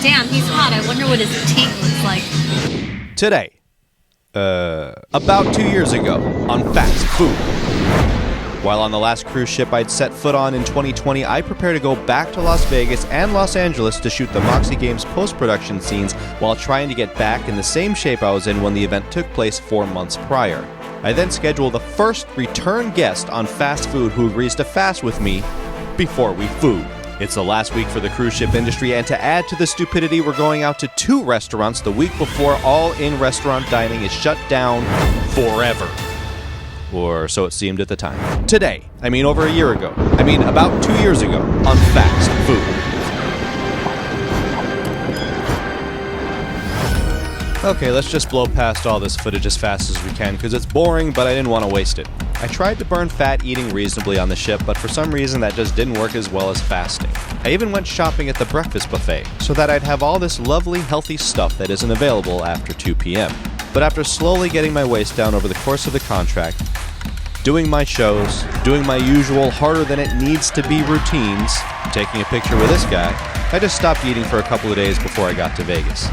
Damn, he's hot. I wonder what his teeth looks like. Today, about 2 years ago, on fast food. While on the last cruise ship I'd set foot on in 2020, I prepared to go back to Las Vegas and Los Angeles to shoot the Moxie Games post-production scenes while trying to get back in the same shape I was in when the event took place 4 months prior. I then scheduled the first return guest on fast food who agrees to fast with me before we food. It's the last week for the cruise ship industry, and to add to the stupidity, we're going out to 2 restaurants the week before all-in restaurant dining is shut down forever. Or so it seemed at the time. Today, over a year ago, about 2 years ago, on fast food. Okay, let's just blow past all this footage as fast as we can, because it's boring, but I didn't want to waste it. I tried to burn fat eating reasonably on the ship, but for some reason that just didn't work as well as fasting. I even went shopping at the breakfast buffet, so that I'd have all this lovely, healthy stuff that isn't available after 2 p.m. But after slowly getting my waist down over the course of the contract, doing my shows, doing my usual harder-than-it-needs-to-be routines, taking a picture with this guy, I just stopped eating for a couple of days before I got to Vegas.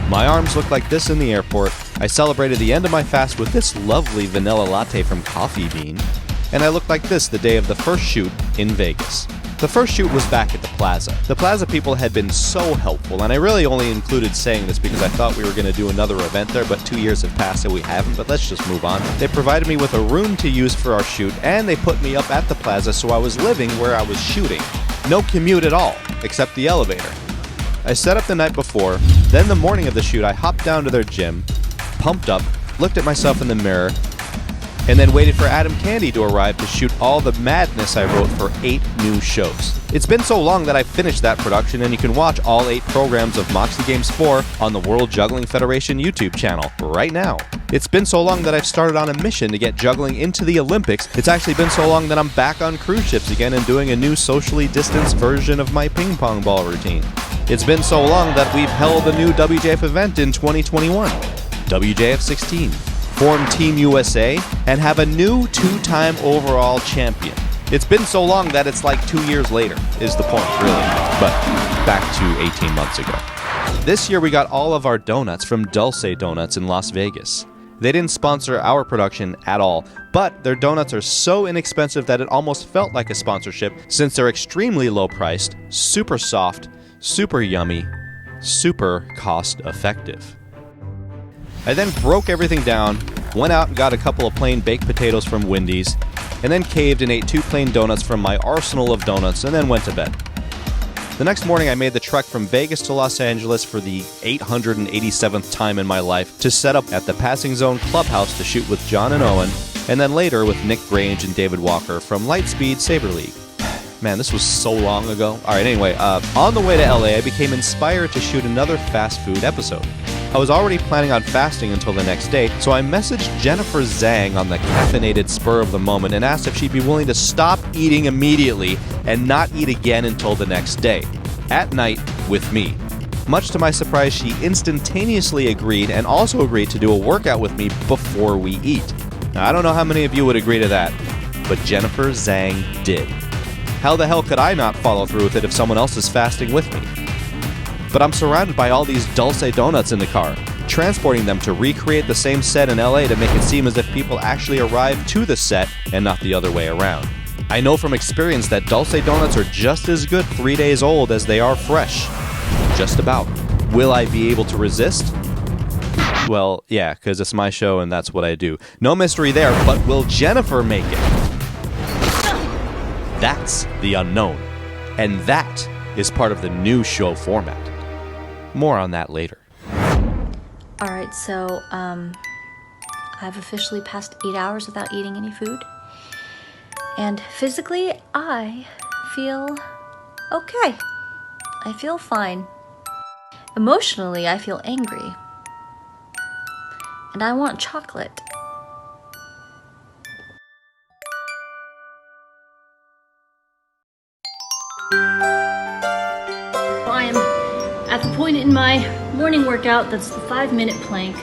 My arms looked like this in the airport. I celebrated the end of my fast with this lovely vanilla latte from Coffee Bean. And I looked like this the day of the first shoot in Vegas. The first shoot was back at the Plaza. The Plaza people had been so helpful, and I really only included saying this because I thought we were going to do another event there, but 2 years have passed and we haven't, but let's just move on. They provided me with a room to use for our shoot, and they put me up at the Plaza, so I was living where I was shooting. No commute at all, except the elevator. I set up the night before, then the morning of the shoot I hopped down to their gym, pumped up, looked at myself in the mirror, and then waited for Adam Candy to arrive to shoot all the madness I wrote for 8 new shows. It's been so long that I finished that production, and you can watch all 8 programs of Moxie Games 4 on the World Juggling Federation YouTube channel right now. It's been so long that I've started on a mission to get juggling into the Olympics. It's actually been so long that I'm back on cruise ships again and doing a new socially distanced version of my ping pong ball routine. It's been so long that we've held a new WJF event in 2021, WJF 16, formed Team USA, and have a new 2-time overall champion. It's been so long that it's like 2 years later, is the point, really. But back to 18 months ago. This year we got all of our donuts from Dulce Donuts in Las Vegas. They didn't sponsor our production at all, but their donuts are so inexpensive that it almost felt like a sponsorship since they're extremely low priced, super soft, super yummy, super cost effective. I then broke everything down, went out and got a couple of plain baked potatoes from Wendy's, and then caved and ate 2 plain donuts from my arsenal of donuts, and then went to bed. The next morning I made the trek from Vegas to Los Angeles for the 887th time in my life to set up at the Passing Zone Clubhouse to shoot with John and Owen, and then later with Nick Grange and David Walker from Lightspeed Saber League. Man, this was so long ago. Alright, anyway, on the way to LA, I became inspired to shoot another fast food episode. I was already planning on fasting until the next day, so I messaged Jennifer Zhang on the caffeinated spur of the moment and asked if she'd be willing to stop eating immediately and not eat again until the next day, at night, with me. Much to my surprise, she instantaneously agreed and also agreed to do a workout with me before we eat. Now, I don't know how many of you would agree to that, but Jennifer Zhang did. How the hell could I not follow through with it if someone else is fasting with me? But I'm surrounded by all these Dulce donuts in the car, transporting them to recreate the same set in LA to make it seem as if people actually arrived to the set and not the other way around. I know from experience that Dulce donuts are just as good 3 days old as they are fresh. Just about. Will I be able to resist? Well, yeah, because it's my show and that's what I do. No mystery there, but will Jennifer make it? That's the unknown. And that is part of the new show format. More on that later. Alright, so, I've officially passed 8 hours without eating any food. And physically, I feel okay. I feel fine. Emotionally, I feel angry. And I want chocolate. I am at the point in my morning workout that's the 5-minute plank,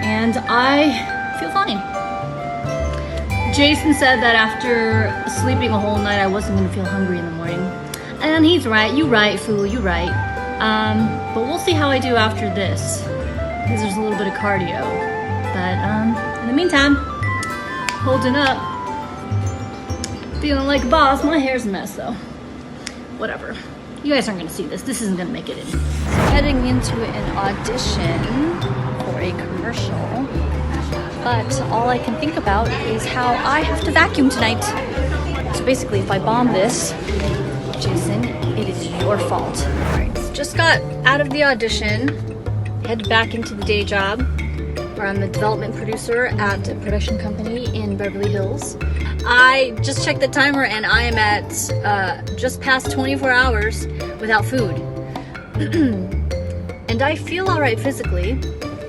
and I feel fine. Jason said that after sleeping a whole night I wasn't going to feel hungry in the morning. And he's right. You right, fool. You right. But we'll see how I do after this, because there's a little bit of cardio. But in the meantime, holding up, feeling like a boss. My hair's a mess though. Whatever. You guys aren't gonna see this. This isn't gonna make it in. So heading into an audition for a commercial, but all I can think about is how I have to vacuum tonight. So basically, if I bomb this, Jason, it is your fault. All right, so just got out of the audition, headed back into the day job, where I'm the development producer at a production company in Beverly Hills. I just checked the timer and I am at just past 24 hours without food. And I feel all right physically.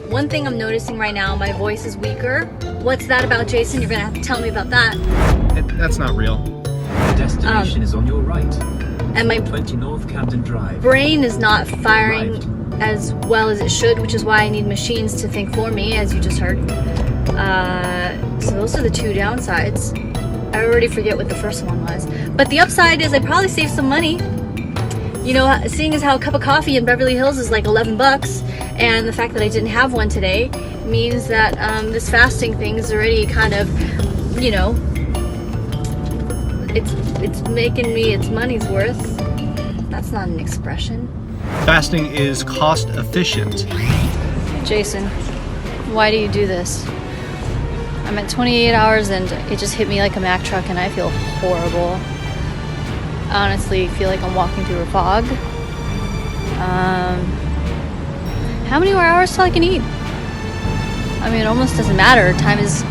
One thing I'm noticing right now, my voice is weaker. What's that about, Jason? You're gonna have to tell me about that. That's not real. The destination is on your right. And my 20 North Camden Drive. brain is not firing as well as it should, which is why I need machines to think for me, as you just heard. So those are the two downsides. I already forget what the first one was. But the upside is I probably saved some money. You know, seeing as how a cup of coffee in Beverly Hills is like 11 bucks, and the fact that I didn't have one today means that this fasting thing is already kind of, you know, it's making me its money's worth. That's not an expression. Fasting is cost efficient. Jason, why do you do this? I'm at 28 hours and it just hit me like a Mack truck and I feel horrible. I honestly feel like I'm walking through a fog. How many more hours till I can eat? I mean, it almost doesn't matter. Time is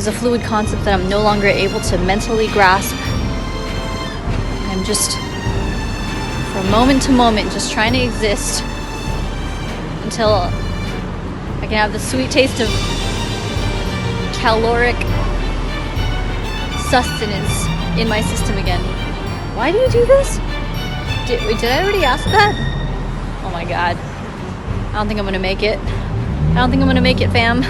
a fluid concept that I'm no longer able to mentally grasp. I'm just, from moment to moment, just trying to exist until I can have the sweet taste of caloric sustenance in my system again. Why do you do this? Did I already ask that? Oh my god. I don't think I'm gonna make it. I don't think I'm gonna make it, fam.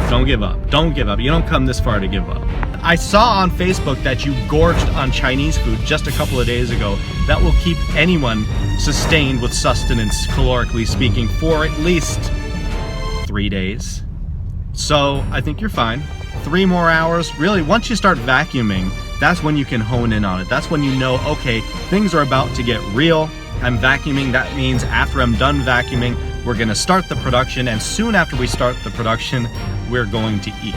Don't give up. Don't give up. You don't come this far to give up. I saw on Facebook that you gorged on Chinese food just a couple of days ago. That will keep anyone sustained with sustenance, calorically speaking, for at least 3 days. So I think you're fine. 3 more hours. Really, once you start vacuuming, that's when you can hone in on it. That's when you know, okay, things are about to get real. I'm vacuuming. That means after I'm done vacuuming, we're going to start the production. And soon after we start the production, we're going to eat.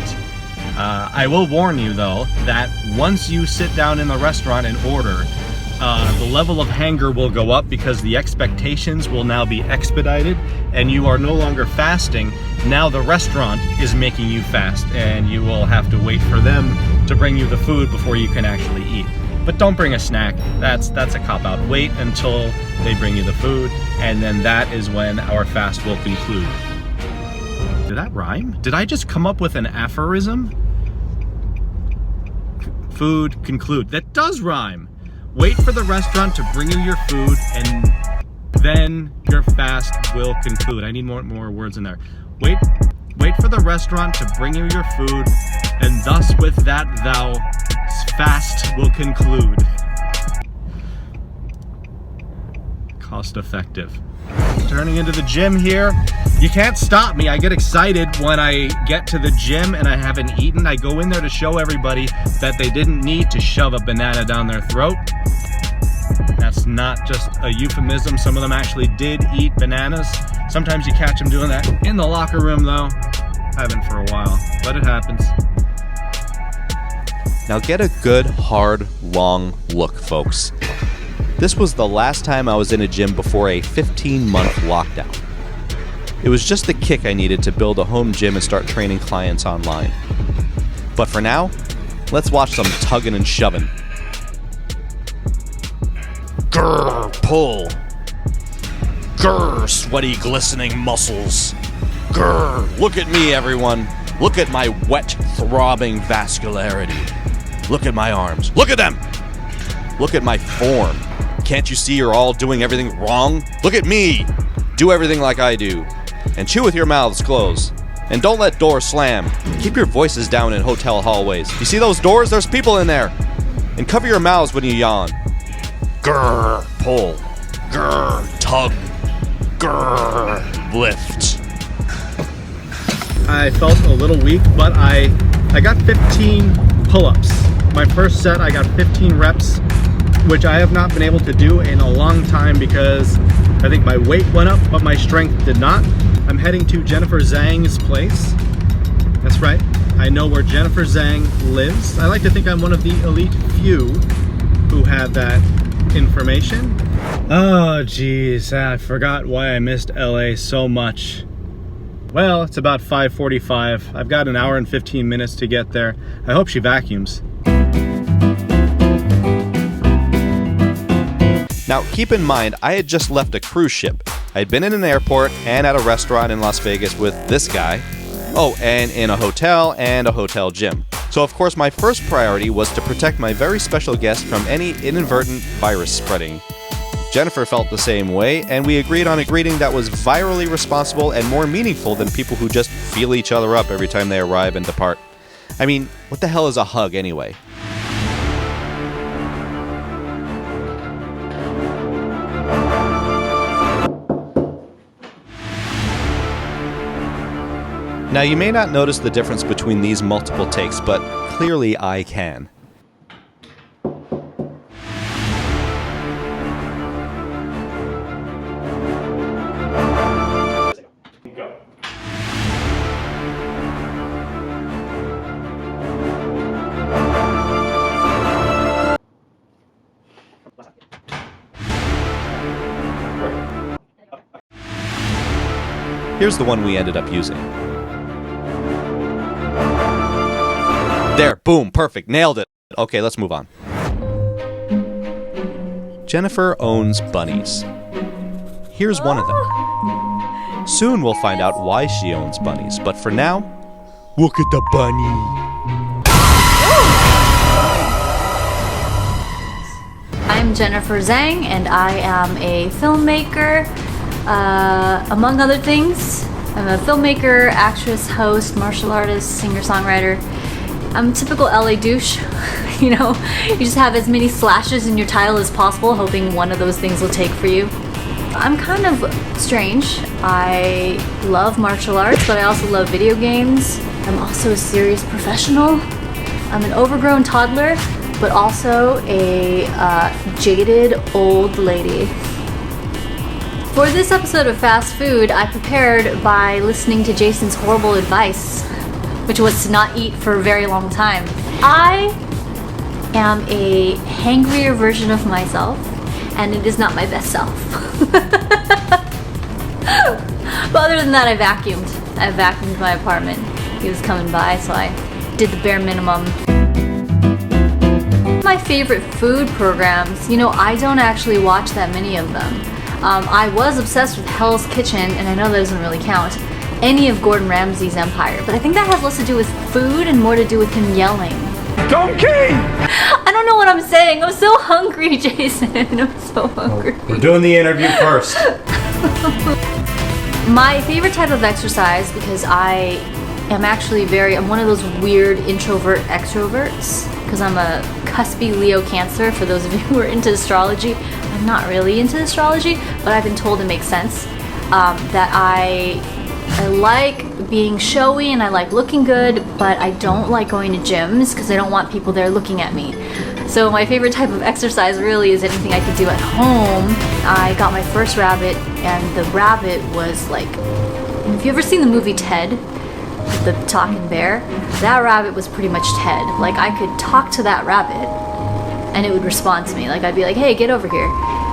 I will warn you, though, that once you sit down in the restaurant and order, the level of hunger will go up because the expectations will now be expedited and you are no longer fasting. Now the restaurant is making you fast and you will have to wait for them to bring you the food before you can actually eat. But don't bring a snack. That's a cop-out. Wait until they bring you the food, and then that is when our fast will conclude. Did that rhyme? Did I just come up with an aphorism? Food, conclude. That does rhyme. Wait for the restaurant to bring you your food, and then your fast will conclude. I need more words in there. Wait for the restaurant to bring you your food, and thus with that thou fast will conclude. Cost effective. Turning into the gym here. You can't stop me. I get excited when I get to the gym and I haven't eaten. I go in there to show everybody that they didn't need to shove a banana down their throat. That's not just a euphemism. Some of them actually did eat bananas. Sometimes you catch them doing that in the locker room, though. Haven't for a while, but it happens. Now get a good, hard, long look, folks. This was the last time I was in a gym before a 15-month lockdown. It was just the kick I needed to build a home gym and start training clients online. But for now, let's watch some tugging and shoving. Grrr, pull. Grrr, sweaty, glistening muscles. Grrr, look at me, everyone. Look at my wet, throbbing vascularity. Look at my arms. Look at them! Look at my form. Can't you see you're all doing everything wrong? Look at me! Do everything like I do. And chew with your mouths closed. And don't let doors slam. Keep your voices down in hotel hallways. You see those doors? There's people in there. And cover your mouths when you yawn. Grrr, pull. Grr, tug. Grr, lift. I felt a little weak, but I got 15 pull-ups. My first set, I got 15 reps, which I have not been able to do in a long time because I think my weight went up, but my strength did not. I'm heading to Jennifer Zhang's place. That's right, I know where Jennifer Zhang lives. I like to think I'm one of the elite few who have that information. Oh geez, I forgot why I missed LA so much. Well, it's about 5:45. I've got an hour and 15 minutes to get there. I hope she vacuums. Now, keep in mind, I had just left a cruise ship. I'd been in an airport and at a restaurant in Las Vegas with this guy. Oh, and in a hotel and a hotel gym. So, of course, my first priority was to protect my very special guest from any inadvertent virus spreading. Jennifer felt the same way, and we agreed on a greeting that was virally responsible and more meaningful than people who just feel each other up every time they arrive and depart. I mean, what the hell is a hug anyway? Now, you may not notice the difference between these multiple takes, but clearly I can. Here's the one we ended up using. There, boom, perfect, nailed it. Okay, let's move on. Jennifer owns bunnies. Here's one of them. Soon we'll find out why she owns bunnies, but for now, look at the bunny. I'm Jennifer Zhang, and I am a filmmaker, among other things. I'm a filmmaker, actress, host, martial artist, singer-songwriter. I'm a typical LA douche. You know, you just have as many slashes in your title as possible, hoping one of those things will take for you. I'm kind of strange. I love martial arts, but I also love video games. I'm also a serious professional. I'm an overgrown toddler, but also a jaded old lady. For this episode of Fast Food, I prepared by listening to Jason's horrible advice, which was to not eat for a very long time. I am a hangrier version of myself, and it is not my best self. But other than that, I vacuumed my apartment. He was coming by, so I did the bare minimum. My favorite food programs, you know, I don't actually watch that many of them. I was obsessed with Hell's Kitchen, and I know that doesn't really count. Any of Gordon Ramsay's Empire, but I think that has less to do with food and more to do with him yelling. Donkey! I don't know what I'm saying. I'm so hungry, Jason. I'm so hungry. We're doing the interview first. My favorite type of exercise, because I'm one of those weird introvert extroverts, because I'm a cuspy Leo Cancer, for those of you who are into astrology. I'm not really into astrology, but I've been told it makes sense, that I like being showy and I like looking good, but I don't like going to gyms because I don't want people there looking at me. So my favorite type of exercise really is anything I could do at home. I got my first rabbit, and the rabbit was like, if you ever seen the movie Ted, the talking bear, that rabbit was pretty much Ted. Like, I could talk to that rabbit and it would respond to me. Like, I'd be like, hey, get over here.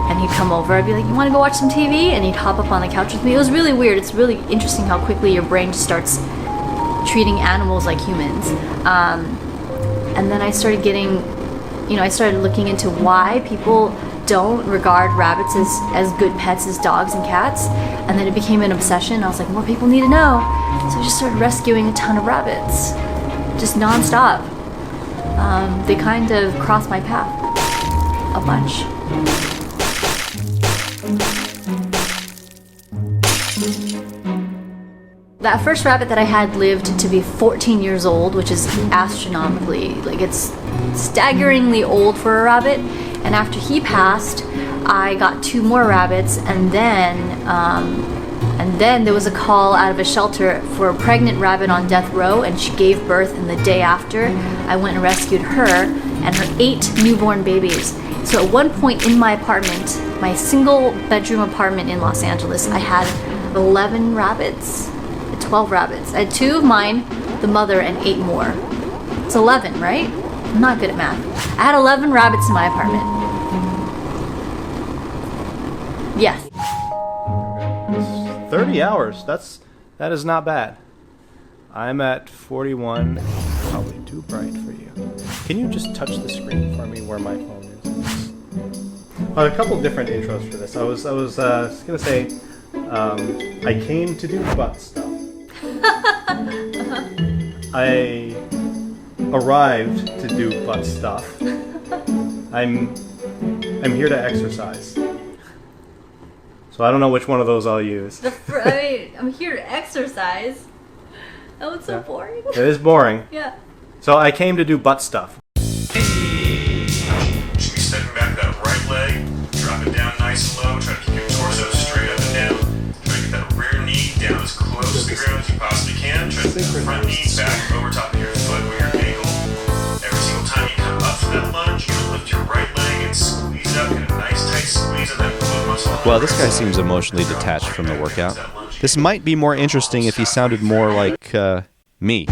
And he'd come over. I'd be like, you want to go watch some TV? And he'd hop up on the couch with me. It was really weird. It's really interesting how quickly your brain just starts treating animals like humans. And then I started getting, I started looking into why people don't regard rabbits as good pets as dogs and cats. And then it became an obsession. I was like, more people need to know. So I just started rescuing a ton of rabbits, just nonstop. They kind of crossed my path a bunch. That first rabbit that I had lived to be 14 years old, which is astronomically, like, it's staggeringly old for a rabbit. And after he passed, I got 2 more rabbits, and then there was a call out of a shelter for a pregnant rabbit on death row, and she gave birth, and the day after, I went and rescued her and her 8 newborn babies. So at one point in my apartment, my single bedroom apartment in Los Angeles, I had 11 rabbits, 12 rabbits. I had 2 of mine, the mother, and 8 more. It's 11, right? I'm not good at math. I had 11 rabbits in my apartment. Yes. 30 hours. That is not bad. I'm at 41. Probably too bright for you. Can you just touch the screen for me where my phone is? A couple different intros for this. I was gonna say, I came to do butt stuff. I arrived to do butt stuff. I'm here to exercise. So I don't know which one of those I'll use. I'm here to exercise. Oh, it's so boring. It is boring. Yeah. So I came to do butt stuff. Should be stepping back that right leg, drop it down nice and low, try to keep your torso straight up and down. Try to get that rear knee down as close to the ground as you possibly can. Try to get the front knee back over top of your foot or your ankle. Every single time you come up from that lunge, you're gonna lift your right leg and squeeze up, get a nice tight squeeze of that glute muscle. Well, this guy seems emotionally detached from the workout. This might be more interesting if he sounded more like me.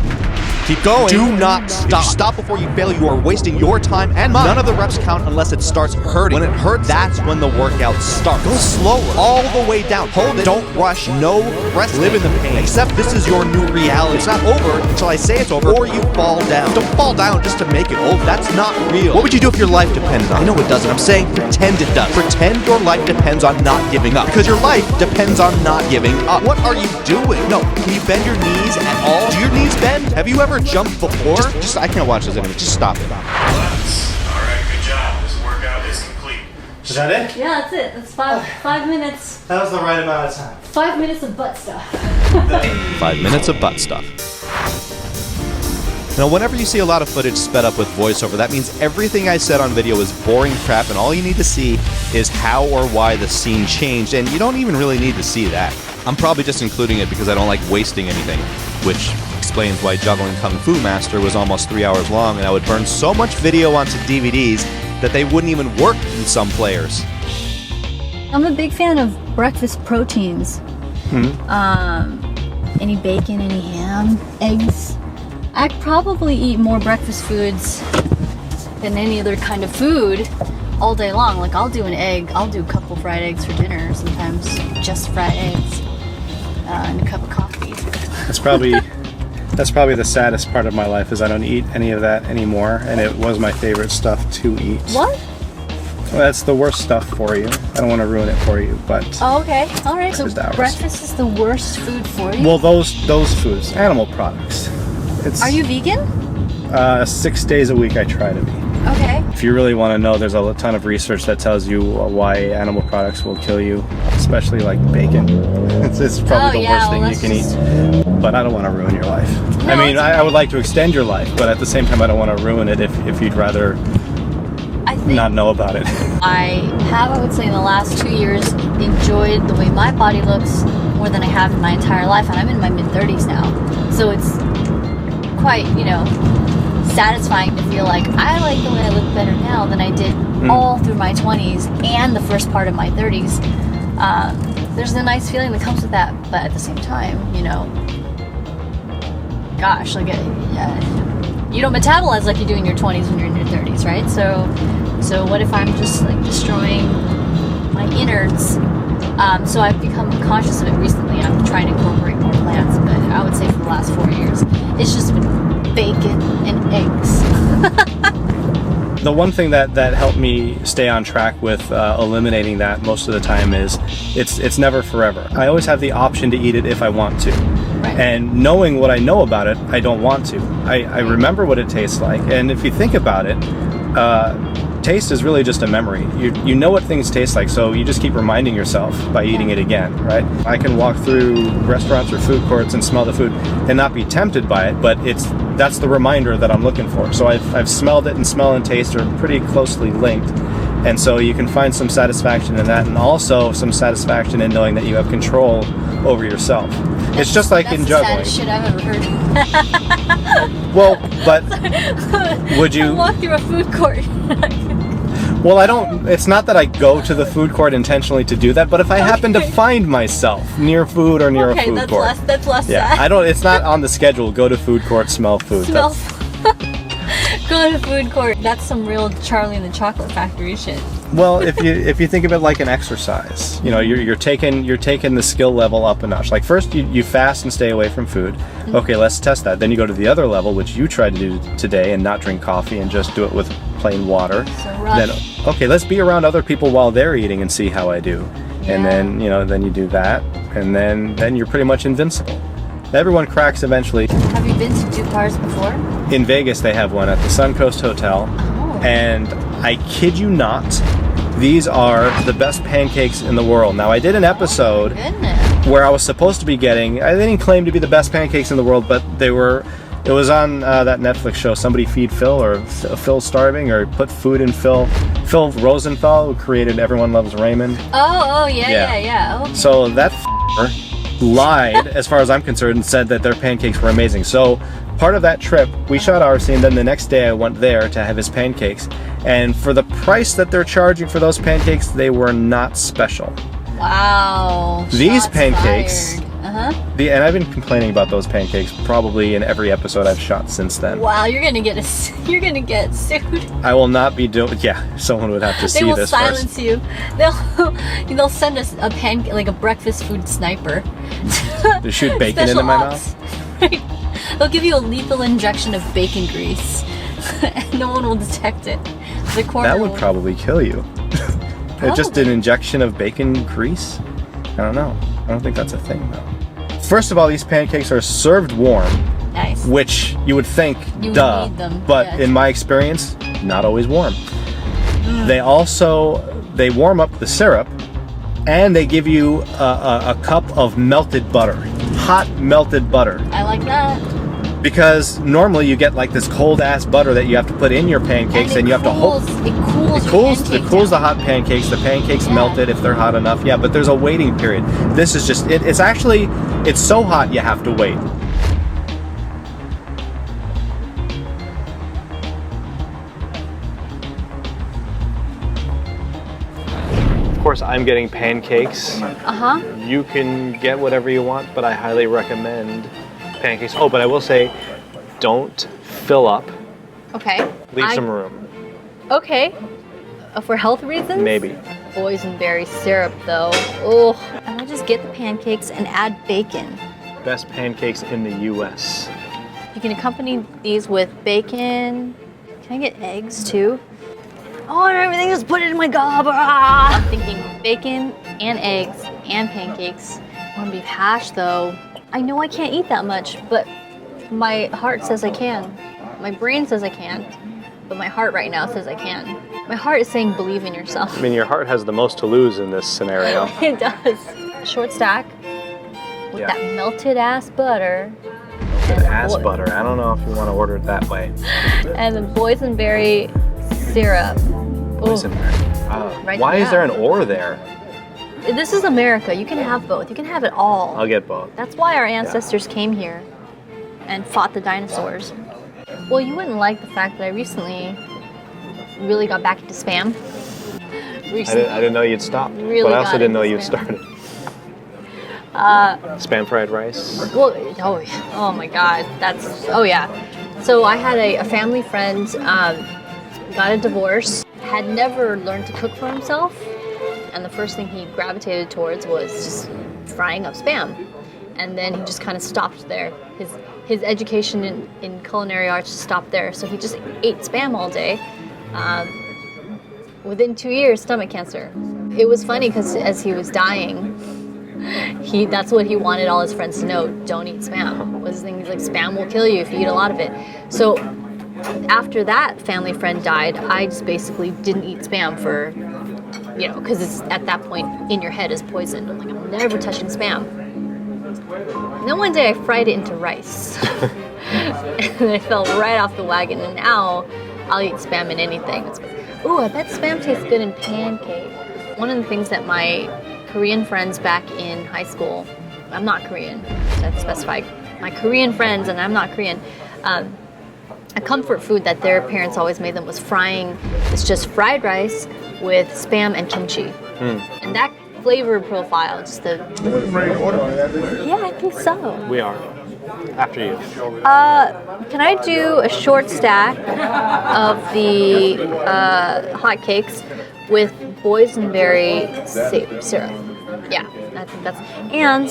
Keep going. Do not stop. Stop before you fail. You are wasting your time and mine. None of the reps count unless it starts hurting. When it hurts, that's when the workout starts. Go slower. All the way down. Hold it. Don't rush. No rest. Live in the pain. Except this is your new reality. It's not over until I say it's over or you fall down. Don't fall down just to make it over. That's not real. What would you do if your life depended on it? I know it doesn't. I'm saying pretend it does. Pretend your life depends on not giving up. Because your life depends on not giving up. What are you doing? No. Can you bend your knees at all? Do your knees bend? Have you ever jumped before? Just I can't watch this anymore. Just stop it. Relax. Alright, good job. This workout is complete. Is that it? Yeah, that's it. That's 5 minutes. That was the right amount of time. 5 minutes of butt stuff. 5 minutes of butt stuff. Now, whenever you see a lot of footage sped up with voiceover, that means everything I said on video is boring crap, and all you need to see is how or why the scene changed, and you don't even really need to see that. I'm probably just including it because I don't like wasting anything, which explains why Juggling Kung Fu Master was almost 3 hours long, and I would burn so much video onto DVDs that they wouldn't even work in some players. I'm a big fan of breakfast proteins. Any bacon, any ham, eggs. I probably eat more breakfast foods than any other kind of food all day long. Like, I'll do an egg. I'll do a couple fried eggs for dinner, sometimes just fried eggs, and a cup of coffee. That's probably the saddest part of my life is I don't eat any of that anymore, and it was my favorite stuff to eat. What? Well, that's the worst stuff for you. I don't want to ruin it for you, but Oh, okay. All right. So Just ours. breakfast is the worst food for you? well, those foods, animal products. Are you vegan? 6 days a week I try to be. Okay. If you really want to know, there's a ton of research that tells you why animal products will kill you, especially like bacon. It's probably the worst thing you can eat. But I don't want to ruin your life. No, I mean, it's okay. I would like to extend your life, but at the same time, I don't want to ruin it if you'd rather I think not know about it. I have, I would say, in the last 2 years, enjoyed the way my body looks more than I have in my entire life, and I'm in my mid-30s now. So it's quite, satisfying to feel like I like the way I look better now than I did all through my 20s and the first part of my 30s. There's a nice feeling that comes with that, but at the same time, gosh, like, you don't metabolize like you do in your 20s when you're in your 30s, right? So what if I'm just like destroying my innards? So I've become conscious of it recently. I'm trying to incorporate more plants, but I would say for the last 4 years, it's just been bacon and eggs. The one thing that helped me stay on track with eliminating that most of the time is it's never forever. I always have the option to eat it if I want to. Right. And knowing what I know about it, I don't want to. I remember what it tastes like, and if you think about it, taste is really just a memory. You know what things taste like, so you just keep reminding yourself by eating it again, right? I can walk through restaurants or food courts and smell the food and not be tempted by it, but that's the reminder that I'm looking for. So I've smelled it, and smell and taste are pretty closely linked. And so you can find some satisfaction in that, and also some satisfaction in knowing that you have control over yourself. It's just like in juggling. That's the saddest shit I've ever heard. Well, but would you walk through a food court? Well, I don't. It's not that I go to the food court intentionally to do that, but if I happen to find myself near food or near a food court, that's less yeah, sad. I don't. It's not on the schedule. Go to food court, smell food. Smell. Go to food court. That's some real Charlie and the Chocolate Factory shit. Well, if you think of it like an exercise, you know, you're taking the skill level up a notch. Like first you fast and stay away from food. Mm-hmm. Okay, let's test that. Then you go to the other level, which you tried to do today, and not drink coffee and just do it with plain water. So rush. Then okay, let's be around other people while they're eating and see how I do. Yeah. And then then you do that, and then you're pretty much invincible. Everyone cracks eventually. Have you been to Two Cars before? In Vegas, they have one at the Suncoast Hotel, and I kid you not, these are the best pancakes in the world. Now, I did an episode Goodness. where I was supposed to be getting, I didn't claim to be the best pancakes in the world, but it was on that Netflix show, Somebody Feed Phil, or Phil Starving, or Put Food in Phil. Phil Rosenthal, who created Everyone Loves Raymond. Oh, yeah. Okay. So that lied, as far as I'm concerned, and said that their pancakes were amazing. So part of that trip, we shot our scene, then the next day I went there to have his pancakes, and for the price that they're charging for those pancakes, they were not special. Wow. These Shots pancakes, fired. and I've been complaining about those pancakes probably in every episode I've shot since then. Wow, you're gonna get sued. I will not be doing. Yeah, someone would have to see They will this silence first. you. They'll send us a like a breakfast food sniper. To shoot bacon Special into my ops. Right. They'll give you a lethal injection of bacon grease, and no one will detect it. The corner That would will- probably kill you. Just an injection of bacon grease? I don't know. I don't think that's a thing though. First of all, these pancakes are served warm, Nice. which you would think, You duh. need them, But yes. in my experience, not always warm. They warm up the syrup, and they give you a cup of melted butter, hot melted butter. I like that. Because normally you get like this cold ass butter that you have to put in your pancakes, and you have to hold. It cools. It cools the hot pancakes. The pancakes melted if they're hot enough. Yeah, but there's a waiting period. This is just it's so hot you have to wait. Of course, I'm getting pancakes. You can get whatever you want, but I highly recommend pancakes. Oh, but I will say, don't fill up. Okay. Leave some room. Okay. For health reasons? Maybe. Boysenberry syrup, though. Oh. And I just get the pancakes and add bacon. Best pancakes in the U.S. You can accompany these with bacon. Can I get eggs too? Oh, and everything, just put it in my gob. Ah! I'm thinking bacon and eggs and pancakes. Corned beef hash, though. I know I can't eat that much, but my heart says I can. My brain says I can't, but my heart right now says I can. My heart is saying believe in yourself. I mean, your heart has the most to lose in this scenario. It does. A short stack with that melted ass butter. Ass butter. I don't know if you want to order it that way. And the boysenberry syrup. Boysenberry. Right Why is now. there an or there? This is America. You can have both. You can have it all. I'll get both. That's why our ancestors came here and fought the dinosaurs. Well, you wouldn't like the fact that I recently really got back into spam. I didn't know you'd stopped, Really but I also got didn't know into you'd spam. started. Spam fried rice. Well, oh my God, oh yeah. So I had a family friend, got a divorce, had never learned to cook for himself, and the first thing he gravitated towards was just frying up spam. And then he just kind of stopped there. His education in culinary arts just stopped there, so he just ate spam all day. Within 2 years, stomach cancer. It was funny because as he was dying, that's what he wanted all his friends to know. Don't eat spam. Was his thing. He's like, spam will kill you if you eat a lot of it. So after that family friend died, I just basically didn't eat spam for, because it's at that point in your head is poison. I'm like, I'm never touching spam. And then one day I fried it into rice. And I fell right off the wagon, and now I'll eat spam in anything. Ooh, I bet Spam tastes good in pancake. One of the things that my Korean friends back in high school, I'm not Korean, so I have to specify, my Korean friends, and I'm not Korean, a comfort food that their parents always made them was frying. It's just fried rice with Spam and kimchi. And that flavor profile, just the... Ready to order? Yeah, I think so. We are. After you. Can I do a short stack of the hotcakes with boysenberry syrup? Yeah, I think that's... And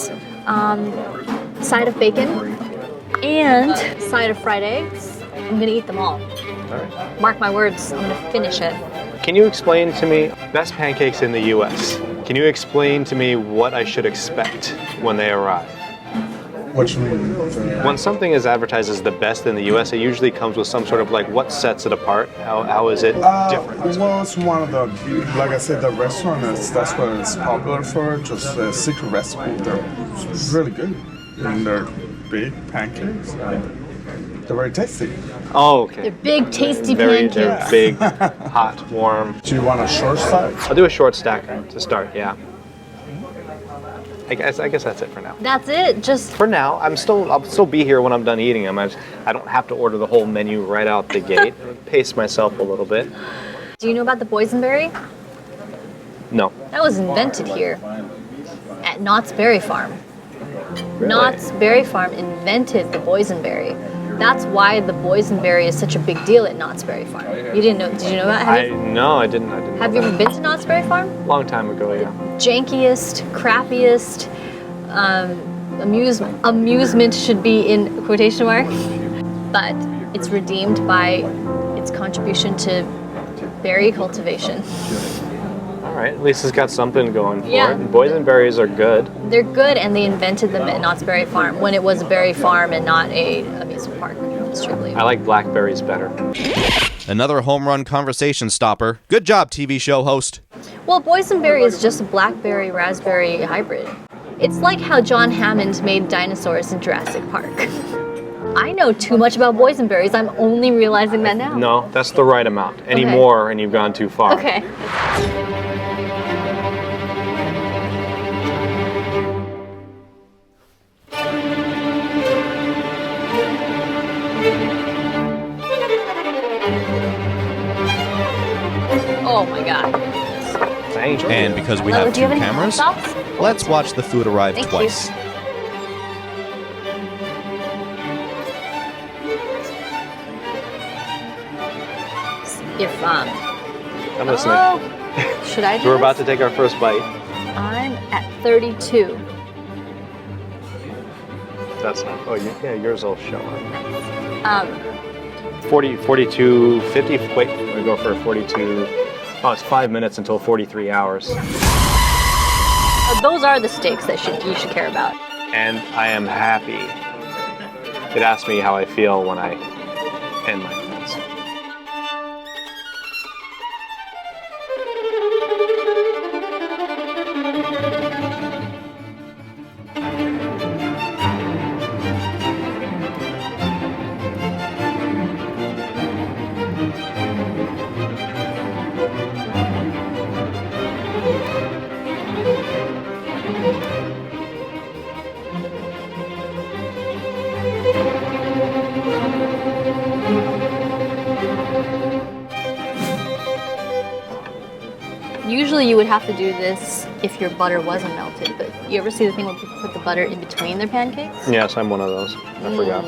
side of bacon and side of fried eggs. I'm gonna eat them all. All right. Mark my words, I'm gonna finish it. Can you explain to me best pancakes in the U.S.? Can you explain to me what I should expect when they arrive? What you mean? When something is advertised as the best in the U.S., it usually comes with some sort of like what sets it apart. How is it different? Well, it's one of the, like I said, the restaurant that's what it's popular for. Just a secret recipe. They're really good, and they're big pancakes. They're very tasty. Oh, okay. They're big, tasty They're pancakes. big, hot, warm. Do you want a short stack? I'll do a short stack to start. Yeah. I guess that's it for now. That's it. Just For now, I'll still be here when I'm done eating them. I don't have to order the whole menu right out the gate. Pace myself a little bit. do you know about the boysenberry? No. That was invented here at Knott's Berry Farm. Really? Knott's Berry Farm invented the boysenberry. That's why the boysenberry is such a big deal at Knott's Berry Farm. You didn't know? Did you know that? No, I didn't. Have you ever been to Knott's Berry Farm? Long time ago, yeah. Jankiest, crappiest amusement should be in quotation marks, but it's redeemed by its contribution to berry cultivation. All right, at least it's got something going for Yeah. it. And boysenberries are good. They're good, and they invented them at Knott's Berry Farm when it was a berry farm and not a amusement park. It's truly. I like blackberries better. Another home run conversation stopper. Good job, TV show host. Well, boysenberry is just a blackberry raspberry hybrid. It's like how John Hammond made dinosaurs in Jurassic Park. I know too much about boysenberries. I'm only realizing that now. No, that's the right amount. Any Okay. more and you've gone too far. Okay. Oh my god. Thank you. And because we Hello, have do you two have any cameras, hot sauce? let's watch the food arrive Thank you. twice. If I'm listening. oh, should I do We're about to this? take our first bite. I'm at 32. That's not. Oh, yeah, yours will show up. Um, 40, 42, 50. Wait, we go for 42. Oh, it's 5 minutes until 43 hours. those are the stakes that you should care about. And I am happy. It asks me how I feel when I end my fast. Usually you would have to do this if your butter wasn't melted, but you ever see the thing where people put the butter in between their pancakes? Yes, I'm one of those. I forgot.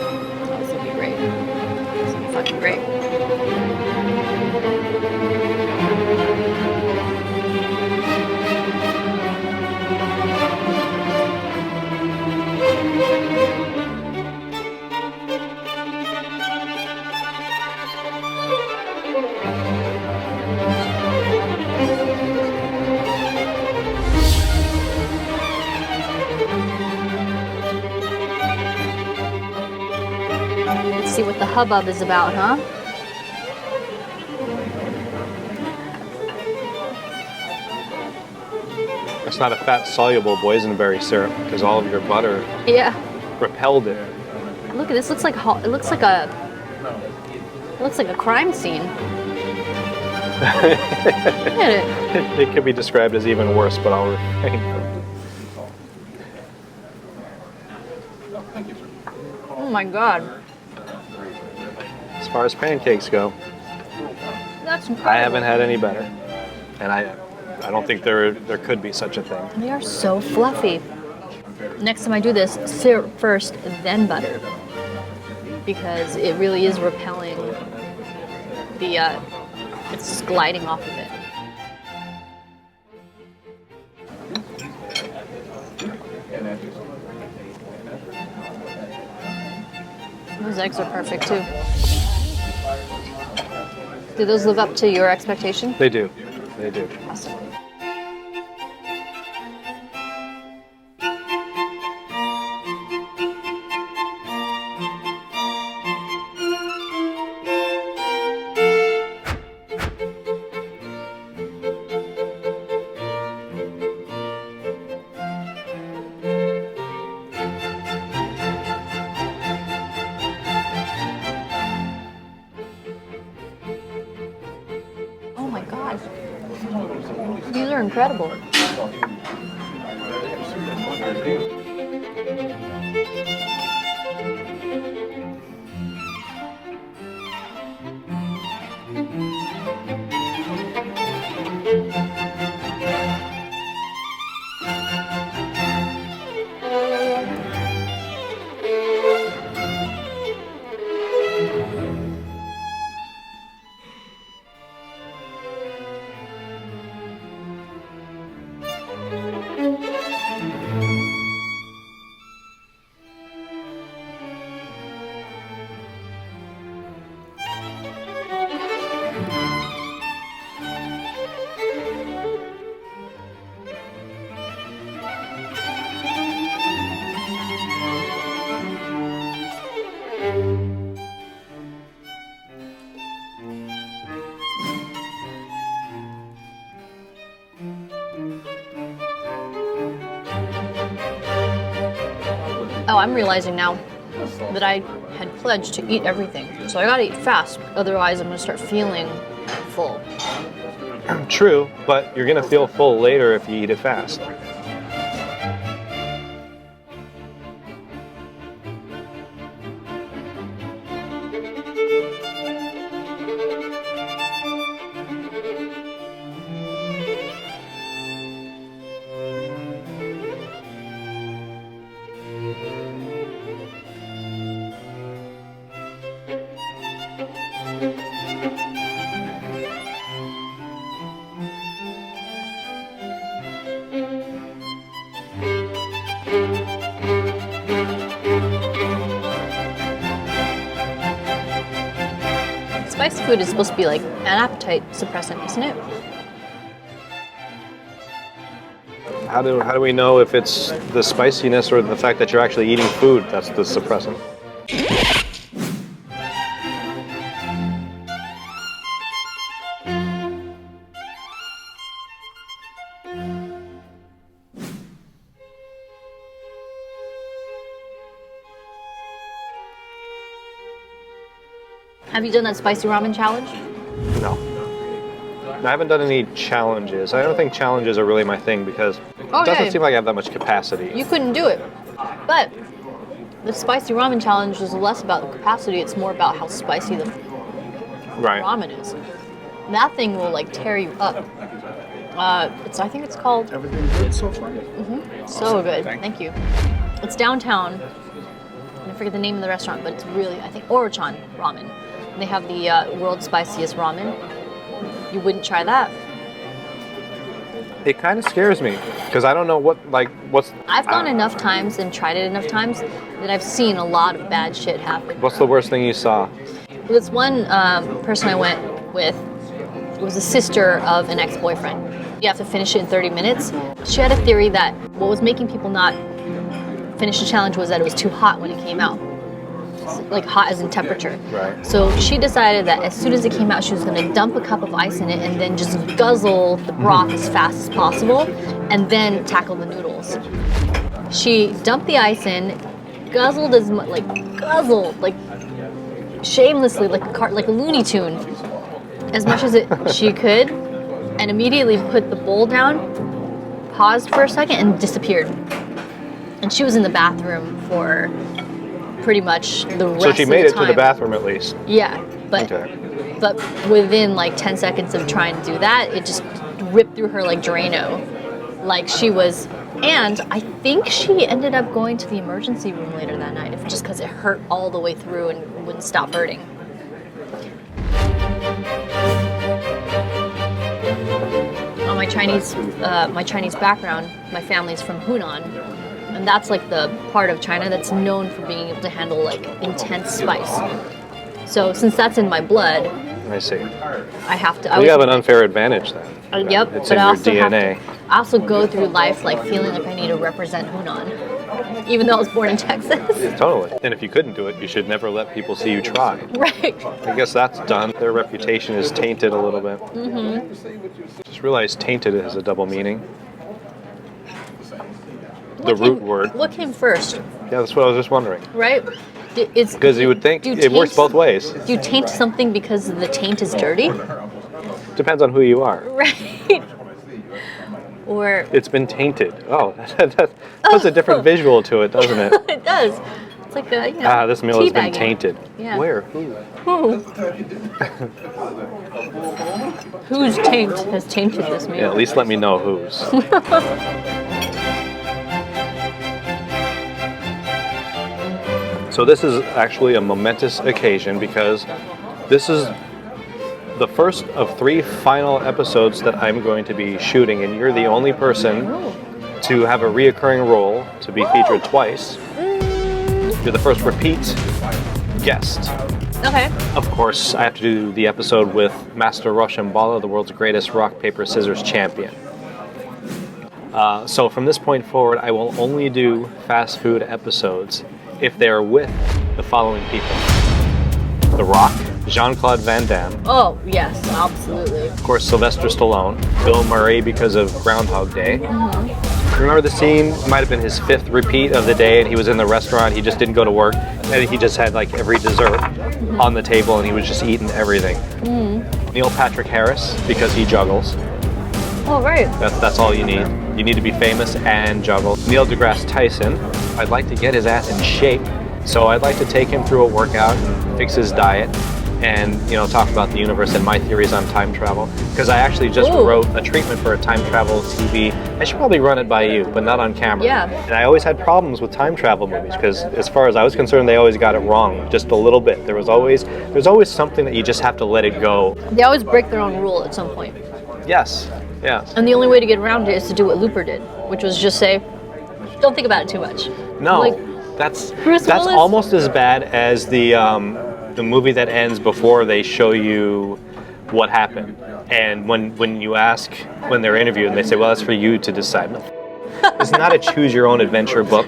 Oh, this would be great. This would be fucking great. Let's see what the hubbub is about, huh? It's not a fat-soluble boysenberry syrup because all of your butter Yeah. repelled it. Look at this. Looks like it looks like a It looks like a crime scene. Look at it. It could be described as even worse, but I'll refrain. Oh my god. As far as pancakes go, That's incredible. I haven't had any better, and I don't think there could be such a thing. They are so fluffy. Next time I do this, syrup first, then butter. Because it really is repelling the, it's just gliding off of it. Those eggs are perfect too. Do those live up to your expectation? They do. They do. Awesome. Oh my god. These are incredible. Oh, I'm realizing now that I had pledged to eat everything. So I gotta eat fast, otherwise I'm gonna start feeling full. True, but you're gonna feel full later if you eat it fast. Spicy food is supposed to be like an appetite suppressant, isn't it? How do we know if it's the spiciness or the fact that you're actually eating food that's the suppressant? Have you done that spicy ramen challenge? No. I haven't done any challenges. I don't think challenges are really my thing because it doesn't seem like I have that much capacity. You couldn't do it. But the spicy ramen challenge is less about the capacity, it's more about how spicy the ramen is. That thing will like tear you up. I think it's called... Everything good so far? So good. Thank you. It's downtown. I forget the name of the restaurant, but it's really, I think, Orochan Ramen. They have the world's spiciest ramen. You wouldn't try that? It kind of scares me because I don't know what's. I've gone enough times and tried it enough times that I've seen a lot of bad shit happen. What's the worst thing you saw? This one person I went with was the sister of an ex-boyfriend. You have to finish it in 30 minutes. She had a theory that what was making people not finish the challenge was that it was too hot when it came out. Like hot as in temperature. Right. So she decided that as soon as it came out, she was going to dump a cup of ice in it and then just guzzle the broth as fast as possible and then tackle the noodles. She dumped the ice in, guzzled shamelessly like a Looney Tune as much as she could, and immediately put the bowl down, paused for a second, and disappeared. And she was in the bathroom for pretty much the rest of the time. So she made it to the bathroom at least. Yeah, but within like 10 seconds of trying to do that, it just ripped through her like Drano. Like she was, and I think she ended up going to the emergency room later that night, just because it hurt all the way through and wouldn't stop hurting. On my Chinese background, my family's from Hunan, and that's like the part of China that's known for being able to handle like intense spice. So since that's in my blood, I see. I have to. You have an unfair advantage then. Yep, It's but in I your also DNA. I also go through life like feeling like I need to represent Hunan, even though I was born in Texas. Totally. And if you couldn't do it, you should never let people see you try. Right. I guess that's done. Their reputation is tainted a little bit. Just realize tainted has a double meaning. The root word. What came first, Yeah, that's what I was just wondering. right? Because you would think it works both ways. Do you taint something because the taint is dirty? Depends on who you are. Right. Or It's been tainted. Oh, that puts a different visual to it, doesn't it? it does. It's like a, This meal has been teabagging. tainted. Yeah. Where? Who? Who? Whose taint has tainted this meal? Yeah, at least let me know whose. So this is actually a momentous occasion because this is the first of 3 final episodes that I'm going to be shooting, and you're the only person to have a reoccurring role, to be featured twice. You're the first repeat guest. Okay. Of course, I have to do the episode with Master Rochambeau, the world's greatest rock, paper, scissors champion. So from this point forward, I will only do fast food episodes if they are with the following people. The Rock, Jean-Claude Van Damme, Oh, yes, absolutely. of course Sylvester Stallone, Bill Murray because of Groundhog Day. Remember the scene? It might have been his 5th repeat of the day, and he was in the restaurant, he just didn't go to work, and he just had like every dessert on the table and he was just eating everything. Neil Patrick Harris because he juggles. Oh, right. That's all you need. You need to be famous and juggle. Neil deGrasse Tyson, I'd like to get his ass in shape, so I'd like to take him through a workout and fix his diet and, talk about the universe and my theories on time travel. Because I actually just wrote a treatment for a time travel TV. I should probably run it by you, but not on camera. Yeah. And I always had problems with time travel movies because as far as I was concerned, they always got it wrong, just a little bit. There's always something that you just have to let it go. They always break their own rule at some point. Yes. And the only way to get around it is to do what Looper did, which was just say, don't think about it too much. No, Like, that's Bruce Willis? almost as bad as the movie that ends before they show you what happened. And when you ask, when they're interviewed, and they say, well, that's for you to decide. No. It's not a choose your own adventure book.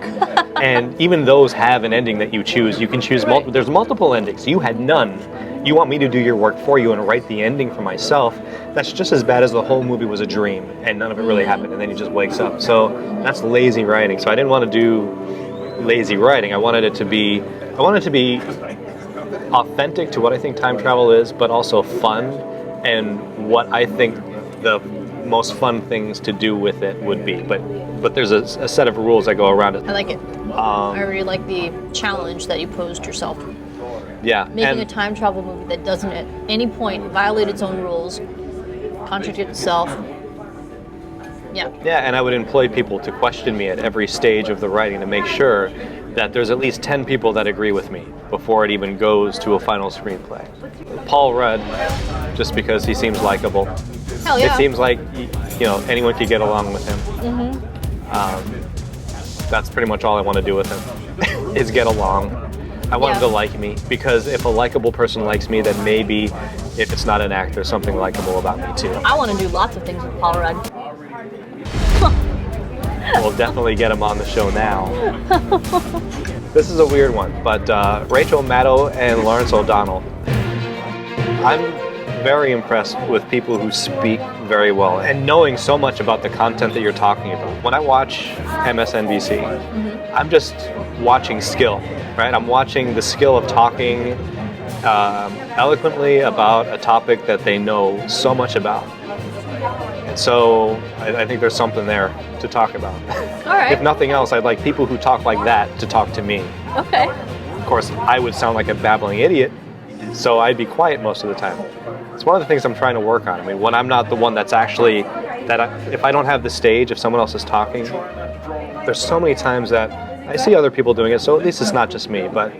And even those have an ending that you choose. You can choose multiple. There's multiple endings. You had none. You want me to do your work for you and write the ending for myself. That's just as bad as the whole movie was a dream and none of it really happened, and then he just wakes up. So that's lazy writing. So I didn't want to do lazy writing. I wanted it to be authentic to what I think time travel is, but also fun and what I think the most fun things to do with it would be. But there's a set of rules that go around it. I like it. I really like the challenge that you posed yourself. Yeah. Making a time travel movie that doesn't at any point violate its own rules, contradict itself. Yeah. Yeah, and I would employ people to question me at every stage of the writing to make sure that there's at least 10 people that agree with me before it even goes to a final screenplay. Paul Rudd, just because he seems likable. Hell yeah. It seems like anyone could get along with him. That's pretty much all I want to do with him, is get along. I want him to like me, because if a likable person likes me, then maybe, if it's not an actor, something likable about me too. I want to do lots of things with Paul Rudd. We'll definitely get him on the show now. This is a weird one, but Rachel Maddow and Lawrence O'Donnell. I'm very impressed with people who speak very well and knowing so much about the content that you're talking about. When I watch MSNBC, I'm just watching skill, right? I'm watching the skill of talking eloquently about a topic that they know so much about. And so I think there's something there to talk about. All right. If nothing else, I'd like people who talk like that to talk to me. Okay. Of course, I would sound like a babbling idiot, so I'd be quiet most of the time. It's one of the things I'm trying to work on. I mean, when I'm not the one that's actually, if I don't have the stage, if someone else is talking, there's so many times that I see other people doing it, so at least it's not just me, but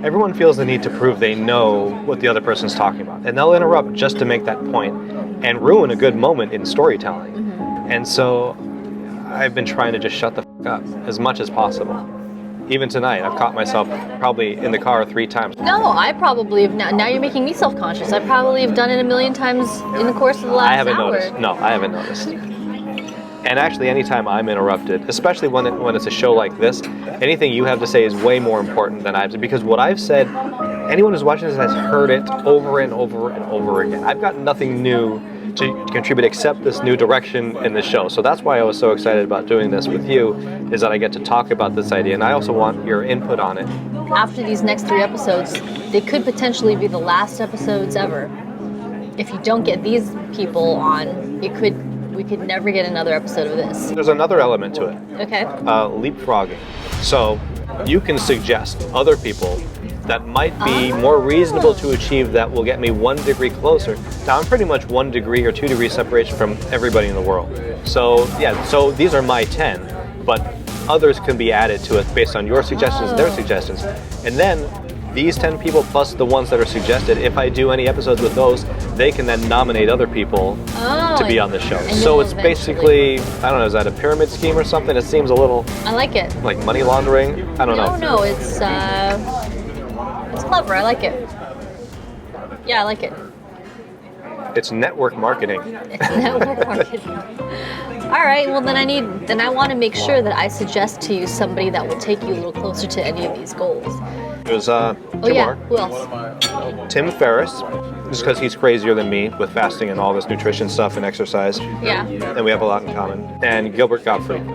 everyone feels the need to prove they know what the other person's talking about. And they'll interrupt just to make that point and ruin a good moment in storytelling. And so I've been trying to just shut the f up as much as possible. Even tonight, I've caught myself probably in the car 3 times. No, I probably have now you're making me self-conscious. I probably have done it a million times in the course of the last I haven't hour. noticed. No, I haven't noticed. And actually, anytime I'm interrupted, especially when it's a show like this, anything you have to say is way more important than I have to. Because what I've said, anyone who's watching this has heard it over and over and over again. I've got nothing new to contribute except this new direction in the show. So that's why I was so excited about doing this with you, is that I get to talk about this idea, and I also want your input on it. After these next 3 episodes, they could potentially be the last episodes ever. If you don't get these people on, we could never get another episode of this. There's another element to it. Okay. Leapfrogging. So you can suggest other people that might be more reasonable to achieve that will get me 1 degree closer. Now I'm pretty much 1 degree or 2 degree separation from everybody in the world. So yeah, so these are my 10, but others can be added to it based on your suggestions, their suggestions. And then these 10 people plus the ones that are suggested, if I do any episodes with those, they can then nominate other people to be on the show. So it's basically, I don't know, is that a pyramid scheme or something? It seems a little... I like it. Like money laundering? I don't know. No, it's clever. I like it. Yeah, I like it. It's network marketing. It's network marketing. All right, well then I want to make sure that I suggest to you somebody that will take you a little closer to any of these goals. There's Who else? Tim Ferriss, just because he's crazier than me with fasting and all this nutrition stuff and exercise. Yeah. And we have a lot in common. And Gilbert Gottfried.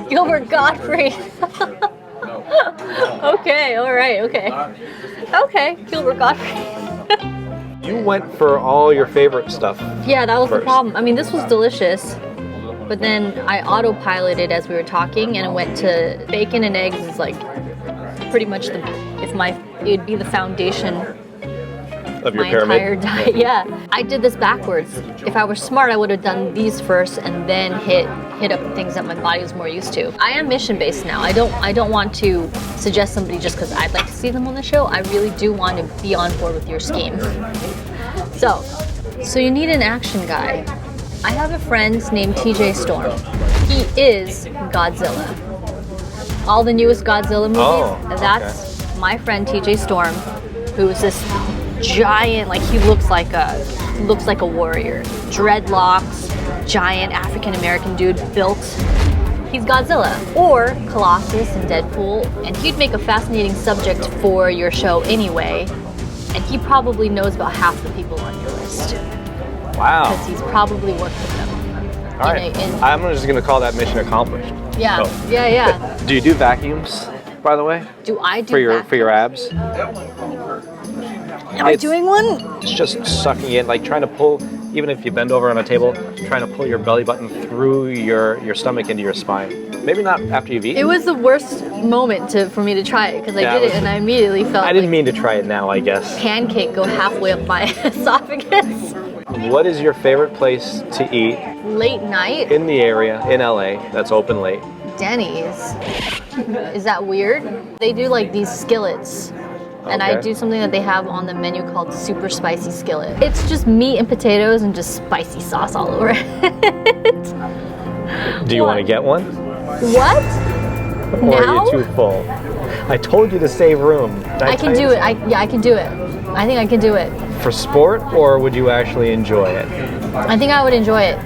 Gilbert Gottfried. Okay, all right, okay. Okay, Gilbert Gottfried. You went for all your favorite stuff. Yeah, that was the first. problem. I mean, this was delicious, but then I autopiloted as we were talking, and it went to bacon and eggs is like pretty much it'd be the foundation Of your my pyramid. entire diet. Yeah, I did this backwards. If I were smart, I would have done these first and then hit up the things that my body was more used to. I am mission based now. I don't want to suggest somebody just because I'd like to see them on the show. I really do want to be on board with your scheme. So you need an action guy. I have a friend named TJ Storm. He is Godzilla. All the newest Godzilla movies. That's my friend TJ Storm, who is this giant, like he looks like a warrior. Dreadlocks, giant African American dude built. He's Godzilla, or Colossus in Deadpool, and he'd make a fascinating subject for your show anyway. And he probably knows about half the people on your list. Wow. Because he's probably worked with them. All right. I'm just going to call that mission accomplished. Yeah, So, yeah. do you do vacuums, by the way? Do I do For your abs? Am I doing one? It's just sucking in, like trying to pull, even if you bend over on a table, trying to pull your belly button through your stomach into your spine. Maybe not after you've eaten. It was the worst moment for me to try it because I Yeah, did it it was- and I immediately felt I didn't like mean to try it now, I guess. pancake go halfway up my esophagus. What is your favorite place to eat Late night, in the area, in LA, that's open late? Denny's. Is that weird? They do like these skillets. And I Okay. do something that they have on the menu called super spicy skillet. It's just meat and potatoes and just spicy sauce all over it. Do you want to get one? What? Or Now? are you too full? I told you to save room. I can do it. I can do it. I think I can do it. For sport, or would you actually enjoy it? I think I would enjoy it.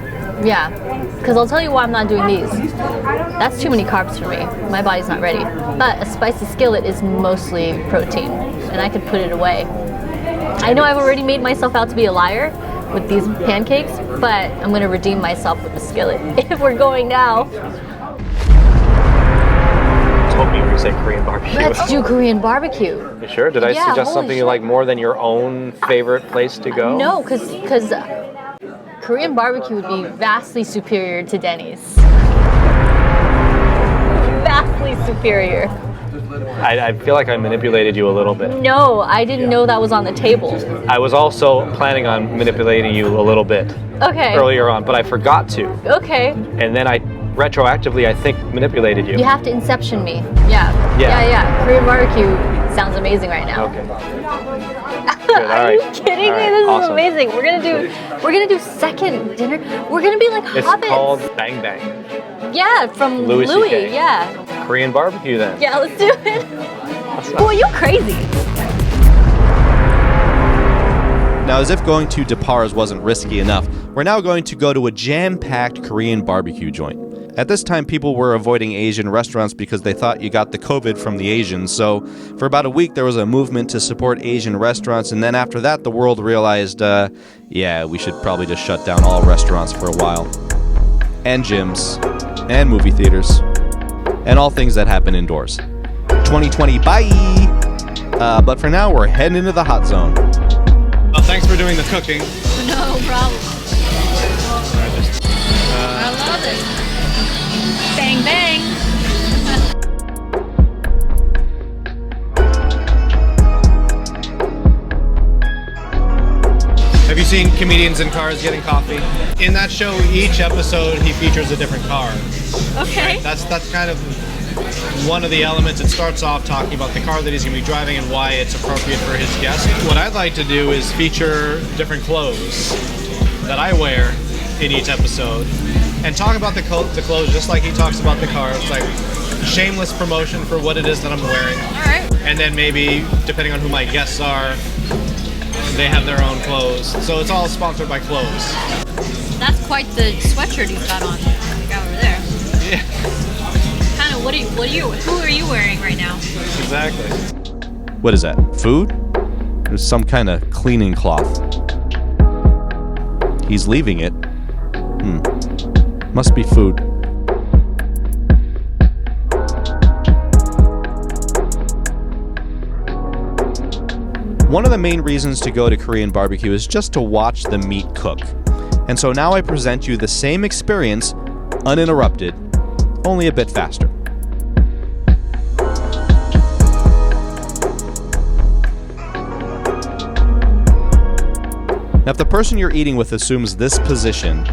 Yeah. Because I'll tell you why I'm not doing these. That's too many carbs for me. My body's not ready. But a spicy skillet is mostly protein, and I could put it away. I know I've already made myself out to be a liar with these pancakes, but I'm going to redeem myself with the skillet if we're going now. I was hoping me when you say Korean barbecue. Let's do Korean barbecue. You sure? Did I Yeah, suggest holy something you shit. like more than your own favorite place to go? No, because Korean barbecue would be vastly superior to Denny's. Vastly superior. I feel like I manipulated you a little bit. No, I didn't know that was on the table. I was also planning on manipulating you a little bit Okay. earlier on, but I forgot to. Okay. And then I retroactively, I think, manipulated you. You have to inception me. Yeah. Yeah. Yeah. Korean barbecue sounds amazing right now. Okay. Good, all Are right. you kidding All me? right, This awesome. is amazing. We're gonna do second dinner. We're gonna be like It's hobbits. called Bang Bang. Yeah, from Louis Louis. CK. Yeah. Korean barbecue then. Yeah, let's do it. Boy, you crazy. Now, as if going to Depar's wasn't risky enough, we're now going to go to a jam-packed Korean barbecue joint. At this time, people were avoiding Asian restaurants because they thought you got the COVID from the Asians, so for about a week there was a movement to support Asian restaurants, and then after that the world realized, yeah, we should probably just shut down all restaurants for a while. And gyms. And movie theaters. And all things that happen indoors. 2020, bye! But for now, we're heading into the hot zone. Well, thanks for doing the cooking. No problem. I love it. Bang bang. Have you seen Comedians in Cars Getting Coffee? In that show, each episode he features a different car. Okay. That's kind of one of the elements. It starts off talking about the car that he's going to be driving and why it's appropriate for his guest. What I'd like to do is feature different clothes that I wear in each episode and talk about the clothes just like he talks about the car. It's like shameless promotion for what it is that I'm wearing. All right. And then maybe, depending on who my guests are, they have their own clothes. So it's all sponsored by clothes. That's quite the sweatshirt he's got on. Got over there. Yeah, Kind of. Who are you wearing right now? exactly. What is that? Food? There's some kind of cleaning cloth. He's leaving it. Must be food. One of the main reasons to go to Korean barbecue is just to watch the meat cook. And so now I present you the same experience, uninterrupted, only a bit faster. Now, if the person you're eating with assumes this position,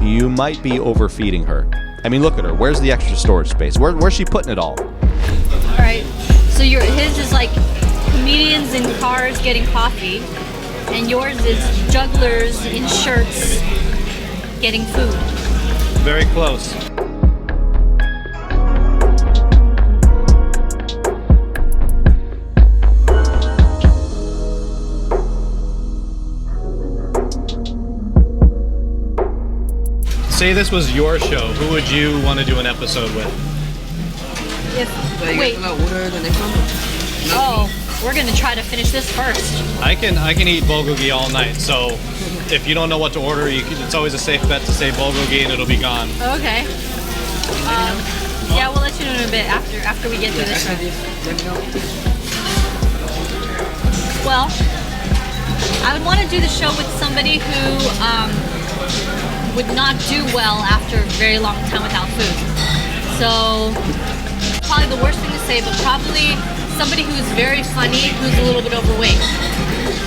you might be overfeeding her. I mean, look at her. Where's the extra storage space? Where's she putting it all? All right. So his is like comedians in cars getting coffee, and yours is jugglers in shirts getting food. Very close. Say this was your show, who would you want to do an episode with? Wait. Order the next one. Oh, we're gonna try to finish this first. I can eat bulgogi all night, so if you don't know what to order, it's always a safe bet to say bulgogi and it'll be gone. Okay. Yeah, we'll let you know in a bit after we get through this one. Well, I would want to do the show with somebody who would not do well after a very long time without food. So, probably the worst thing to say, but probably somebody who's very funny, who's a little bit overweight,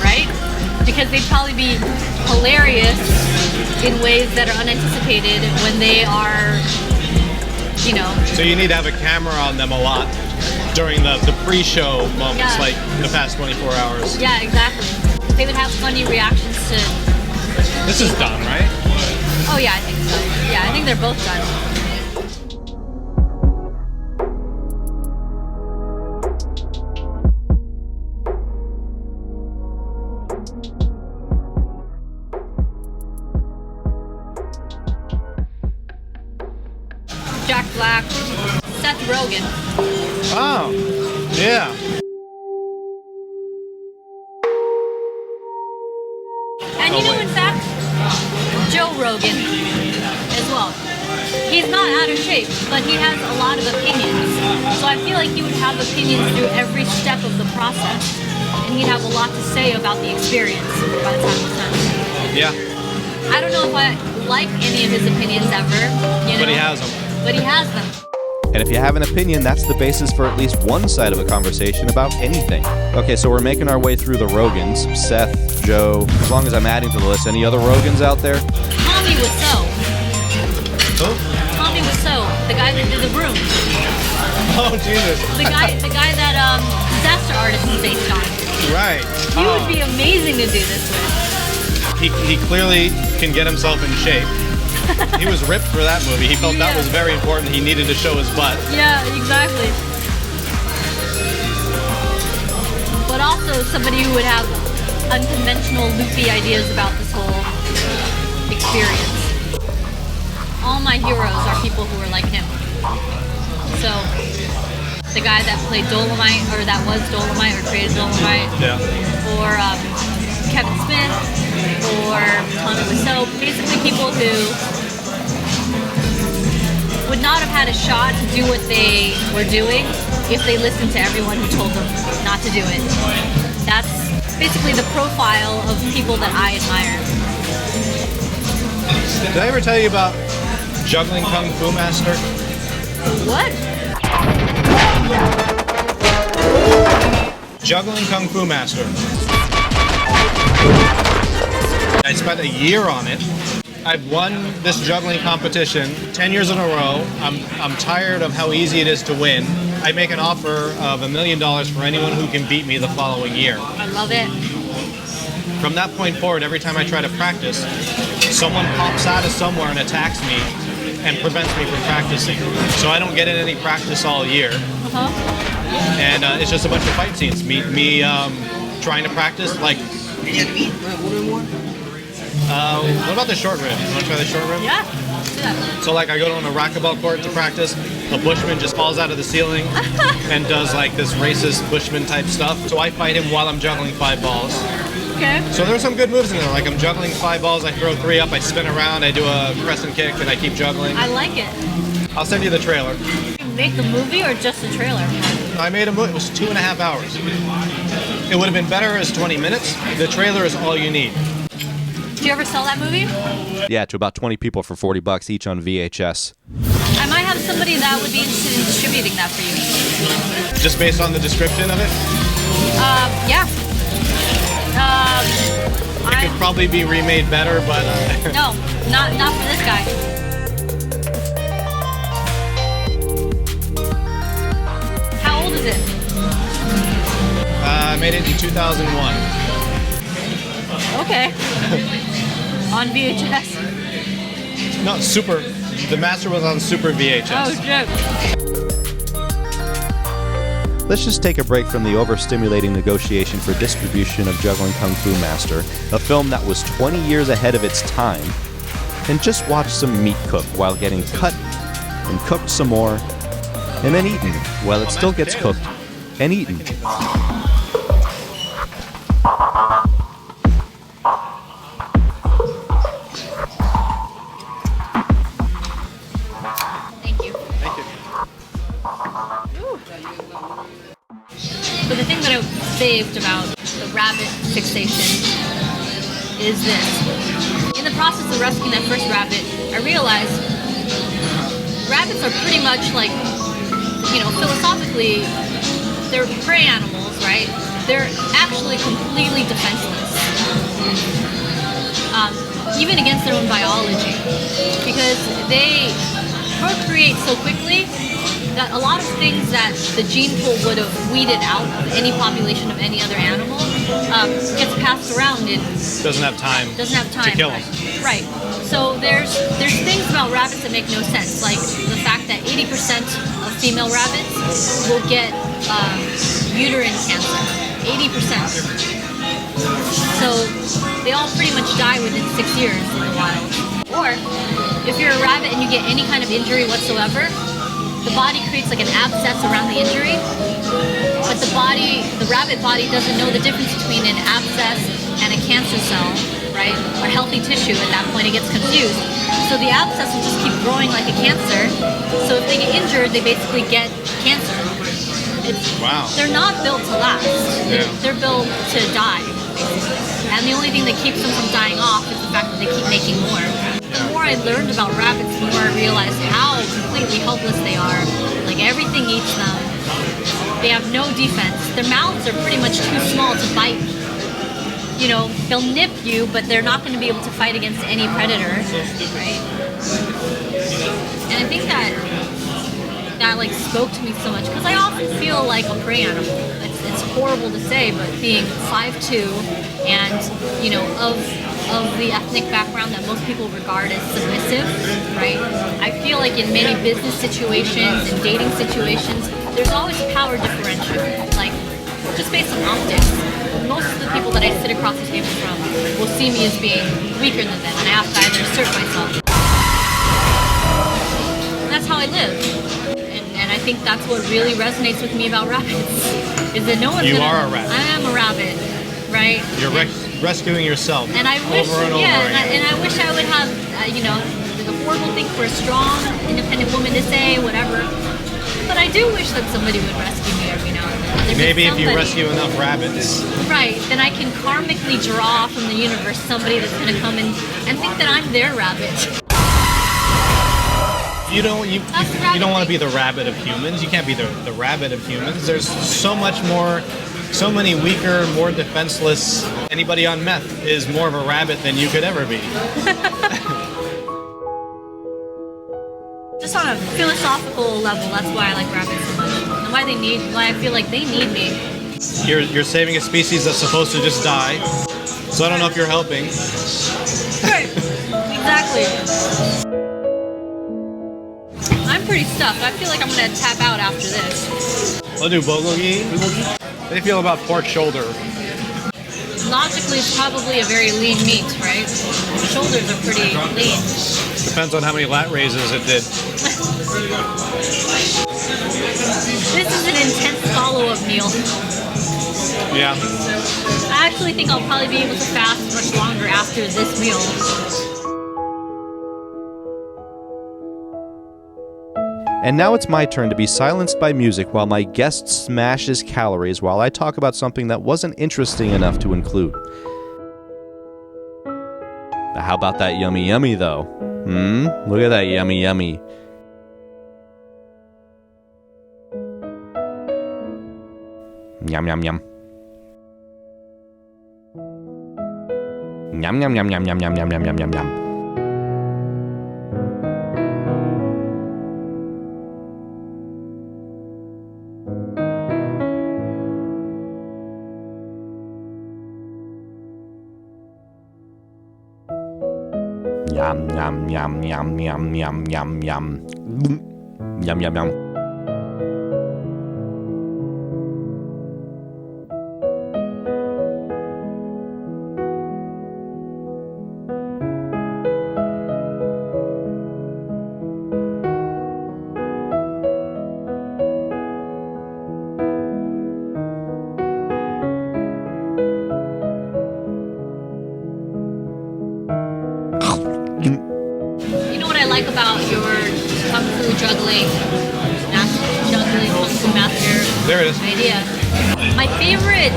right? Because they'd probably be hilarious in ways that are unanticipated when they are, you know. So you need to have a camera on them a lot during the pre-show moments, Yeah. like the past 24 hours. Yeah, exactly. They would have funny reactions to. This is done, right? Oh yeah, I think so. Yeah, I think they're both done. Jack Black, Seth Rogen. Oh, yeah. And you know, wait. in fact, Joe Rogan as well. he's not out of shape, but he has a lot of opinions. So I feel like he would have opinions through every step of the process, and he'd have a lot to say about the experience by the time it's done. Yeah. I don't know if I like any of his opinions ever, you know? But he has them. But he has them. And if you have an opinion, that's the basis for at least one side of a conversation about anything. Okay, so we're making our way through the Rogans. Seth, Joe, as long as I'm adding to the list. Any other Rogans out there? Tommy Wiseau. Who? Tommy Wiseau, the guy that did The Room. Oh, Jesus. The guy that Disaster Artist is based on. Right. He would be amazing to do this with. He clearly can get himself in shape. He was ripped for that movie. He felt that was very important. He needed to show his butt. Yeah, exactly. But also somebody who would have unconventional, loopy ideas about this whole experience. All my heroes are people who are like him. So, the guy that played Dolomite, or that was Dolomite, or created Dolomite, Yeah. or Kevin Smith, or Tommy Wiseau, basically people who would not have had a shot to do what they were doing if they listened to everyone who told them not to do it. That's basically the profile of people that I admire. Did I ever tell you about Juggling Kung Fu Master? What? Juggling Kung Fu Master. I spent a year on it. I've won this juggling competition 10 years in a row. I'm tired of how easy it is to win. I make an offer of $1 million for anyone who can beat me the following year. I love it. From that point forward, every time I try to practice, someone pops out of somewhere and attacks me and prevents me from practicing. So I don't get in any practice all year. And it's just a bunch of fight scenes. Me trying to practice, like... what about the short rib? You want to try the short rib? Yeah. Do that. So like I go on a racquetball court to practice, a bushman just falls out of the ceiling and does like this racist bushman type stuff. So I fight him while I'm juggling 5 balls. Okay. So there's some good moves in there. Like I'm juggling 5 balls, I throw 3 up, I spin around, I do a crescent kick, and I keep juggling. I like it. I'll send you the trailer. You make the movie or just the trailer? I made a movie, it was 2.5 hours. It would have been better as 20 minutes. The trailer is all you need. Do you ever sell that movie? Yeah, to about 20 people for $40 each on VHS. I might have somebody that would be interested in distributing that for you. Just based on the description of it? Yeah. It could probably be remade better, but... No, not for this guy. How old is it? I made it in 2001. Okay. On VHS. No, Super. The master was on Super VHS. Oh, shit. Let's just take a break from the overstimulating negotiation for distribution of Juggling Kung Fu Master, a film that was 20 years ahead of its time, and just watch some meat cook while getting cut and cooked some more, and then eaten while it still gets cooked and eaten. So the thing that I saved about the rabbit fixation is this. In the process of rescuing that first rabbit, I realized rabbits are pretty much like, philosophically, they're prey animals, right? They're actually completely defenseless. Even against their own biology. Because they procreate so quickly that a lot of things that the gene pool would have weeded out of any population of any other animal gets passed around and Doesn't have time to kill them. Right. So there's things about rabbits that make no sense, like the fact that 80% of female rabbits will get uterine cancer. 80%. So they all pretty much die within 6 years in the wild. Or if you're a rabbit and you get any kind of injury whatsoever, the body creates like an abscess around the injury, but the rabbit body doesn't know the difference between an abscess and a cancer cell, right? right? Or healthy tissue. At that point, it gets confused. So the abscess will just keep growing like a cancer. So if they get injured, they basically get cancer. Wow. They're not built to last. Yeah. They're built to die, basically. And the only thing that keeps them from dying off is the fact that they keep making more. The more I learned about rabbits, the more I realized how completely helpless they are. Like, everything eats them. They have no defense. Their mouths are pretty much too small to bite. You know, they'll nip you, but they're not going to be able to fight against any predator, right? And I think that like spoke to me so much because I often feel like a prey animal. It's horrible to say, but being 5'2" and, you know, of the ethnic background that most people regard as submissive, right? I feel like in many business situations and dating situations, there's always a power differential, like just based on optics. Most of the people that I sit across the table from will see me as being weaker than them, and I have to either assert myself. And that's how I live. And I think that's what really resonates with me about rabbits, is that no one's You are a rabbit. I am a rabbit, right? You're rescuing yourself And I wish, over and over again. and I wish I would have, you know, the horrible thing for a strong, independent woman to say, whatever. But I do wish that somebody would rescue me every now and then. There'd be Maybe if you somebody- rescue enough rabbits. Right, then I can karmically draw from the universe somebody that's going to come and think that I'm their rabbit. You don't want to be thing. the rabbit of humans. You can't be the rabbit of humans. There's so much more, so many weaker, more defenseless. Anybody on meth is more of a rabbit than you could ever be. Just on a philosophical level, that's why I like rabbits so much. And why I feel like they need me. You're saving a species that's supposed to just die. So I don't know if you're helping. Right, exactly. I'm pretty stuffed. I feel like I'm going to tap out after this. I'll do bulgogi. How do you feel about pork shoulder? Logically, it's probably a very lean meat, right? The shoulders are pretty lean. Depends on how many lat raises it did. This is an intense follow-up meal. Yeah. I actually think I'll probably be able to fast much longer after this meal. And now it's my turn to be silenced by music while my guest smashes calories while I talk about something that wasn't interesting enough to include. Now, how about that yummy yummy though? Look at that yummy yummy. Yum yum yum. Yum yum yum yum yum yum yum yum yum yum yum. Yum yum yum yum yum yum yum yum. Yum yum yum. You know what I like about your kung fu juggling kung fu master There it is. idea? My favorite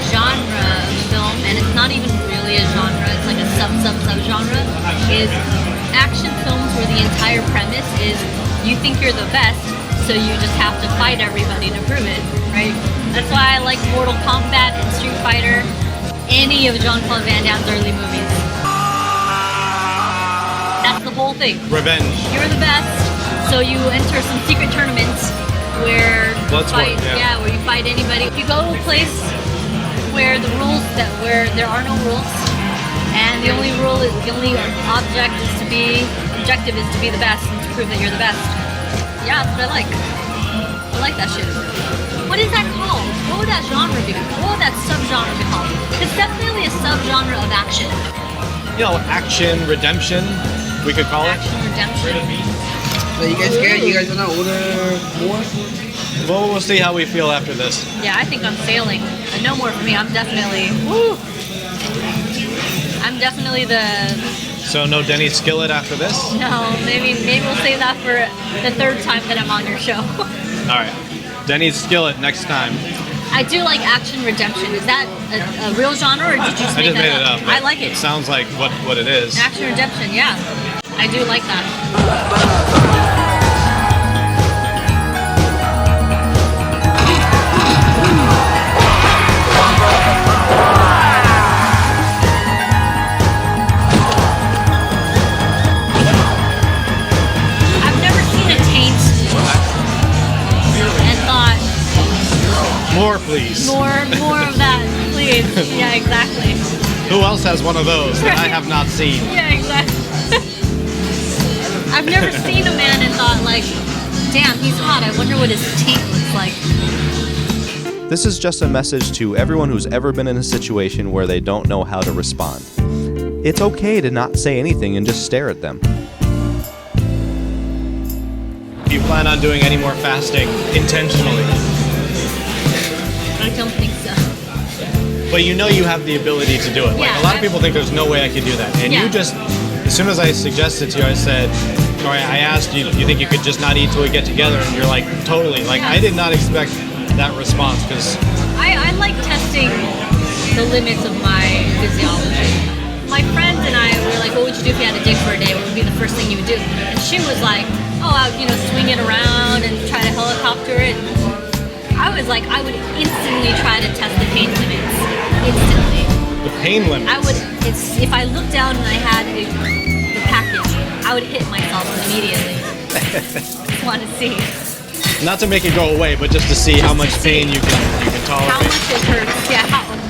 genre of film, and it's not even really a genre, it's like a sub-genre, is action films where the entire premise is you think you're the best, so you just have to fight everybody to prove it, right? That's why I like Mortal Kombat and Street Fighter, any of Jean-Claude Van Damme's early movies. That's the whole thing. Revenge. You're the best, so you enter some secret tournaments where you Bloodsport, fight. yeah. Where you fight anybody. If you go to a place where where there are no rules, and the only objective is to be the best and to prove that you're the best. Yeah, that's what I like. I like that shit. What is that called? What would that genre be? What would that subgenre be called? It's definitely a subgenre of action. You know, action, redemption, we could call it. Action redemption. So you guys scared? You guys wanna order more? Well, we'll see how we feel after this. Yeah, I think I'm sailing. And no more for me. I'm definitely, woo! I'm definitely the So no Denny's skillet after this? no. Maybe we'll save that for the third time that I'm on your show. All right. Denny's skillet next time. I do like action redemption. Is that a real genre, or did you just I make just made that it up. I like it. It sounds like what it is. Action redemption, yeah. I do like that. I've never seen a taint and thought, More, please. more of that, please. Yeah, exactly. Who else has one of those that I have not seen? Yeah, exactly. I've never seen a man and thought like, damn, he's hot. I wonder what his taint looks like. This is just a message to everyone who's ever been in a situation where they don't know how to respond. It's okay to not say anything and just stare at them. Do you plan on doing any more fasting intentionally? I don't think so. But you know you have the ability to do it. Like Yeah, a lot of people think there's no way I could do that. And Yeah. you just, as soon as I suggested to you, I said, or I asked you, you think you could just not eat till we get together? And you're like, totally. Like I did not expect that response because I like testing the limits of my physiology. My friends and I were like, what would you do if you had a dick for a day? What would be the first thing you would do? And she was like, oh, I would, swing it around and try to helicopter it. I was like, I would instantly try to test the pain limits. Instantly. the pain limits. If I looked down and I had the package, I would hit myself immediately. Just want to see. Not to make it go away, but just to see how much pain you can tolerate. How much it hurts. Yeah,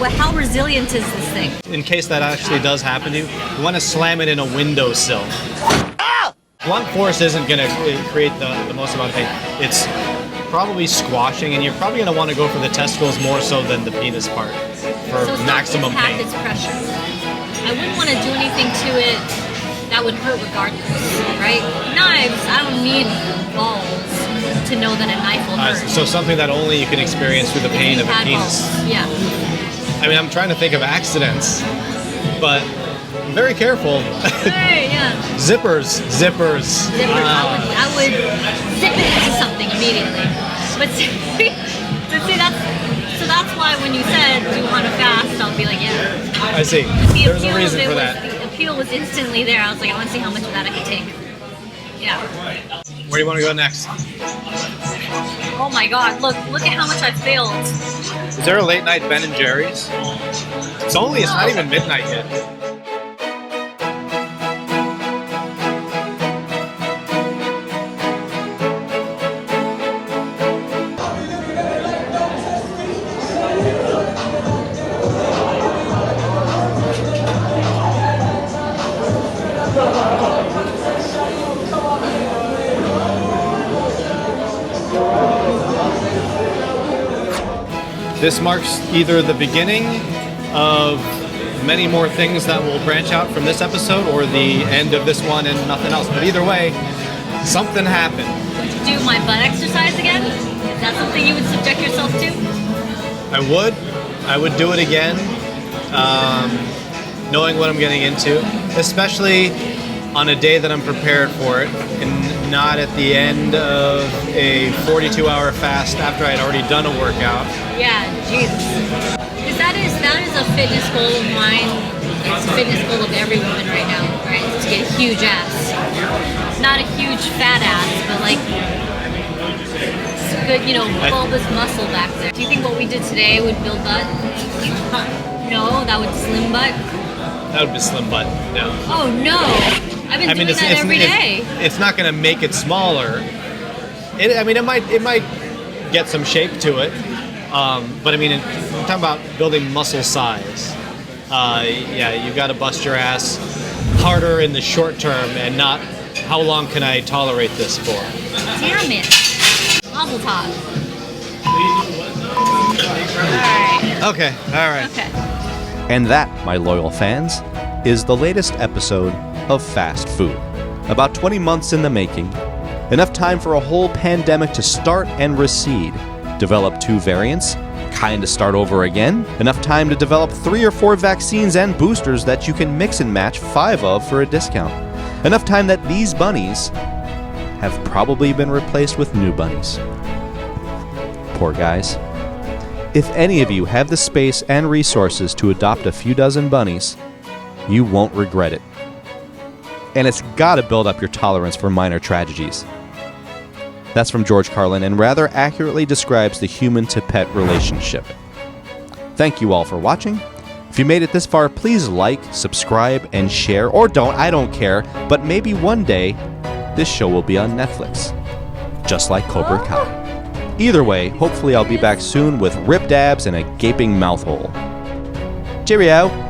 how resilient is this thing? In case that actually does happen to you, you want to slam it in a windowsill. Blunt force isn't going to create the most amount of pain. It's probably squashing, and you're probably going to want to go for the testicles more so than the penis part for So it's maximum not pain. its pressure. I wouldn't want to do anything to it that would hurt regardless, right? Knives, I don't need balls to know that a knife will hurt. So something that only you can experience through the pain If of you a had penis. balls. Yeah. I mean, I'm trying to think of accidents, but I'm very careful. Hey, yeah. Zippers. Zippers. I would zip it into something immediately. But see, that's why when you said, do you want to fast, I'll be like, yeah. I see. The There's a appeal reason of it for was, that. the appeal was instantly there. I was like, I want to see how much of that I can take. Yeah. Where do you want to go next? Oh my God! Look at how much I failed. Is there a late night Ben and Jerry's? It's not even midnight yet. This marks either the beginning of many more things that will branch out from this episode or the end of this one and nothing else. But either way, something happened. Do my butt exercise again? Is that something you would subject yourself to? I would do it again, knowing what I'm getting into, especially on a day that I'm prepared for it and not at the end of a 42-hour fast after I'd already done a workout. Yeah, Jesus. Because that is a fitness goal of mine. It's a fitness goal of every woman right now, right? To get a huge ass. Not a huge fat ass, but like good, bulbous muscle back there. Do you think what we did today would build butt? No, that would slim butt. That would be slim butt, yeah. Oh no! I've been doing that every day. It's not going to make it smaller. It might get some shape to it. But I mean, I'm talking about building muscle size. You got to bust your ass harder in the short term, and not how long can I tolerate this for. Damn it! Mazel tov. Alright. Okay, all right. Okay. And that, my loyal fans, is the latest episode of Fast Food. About 20 months in the making, enough time for a whole pandemic to start and recede, develop 2 variants, kinda start over again, enough time to develop 3 or 4 vaccines and boosters that you can mix and match 5 of for a discount. Enough time that these bunnies have probably been replaced with new bunnies. Poor guys. If any of you have the space and resources to adopt a few dozen bunnies, you won't regret it. And it's gotta build up your tolerance for minor tragedies. That's from George Carlin and rather accurately describes the human-to-pet relationship. Thank you all for watching. If you made it this far, please like, subscribe, and share. Or don't, I don't care. But maybe one day, this show will be on Netflix. Just like Cobra Kai. Either way, hopefully I'll be back soon with ripped abs and a gaping mouth hole. Cheerio!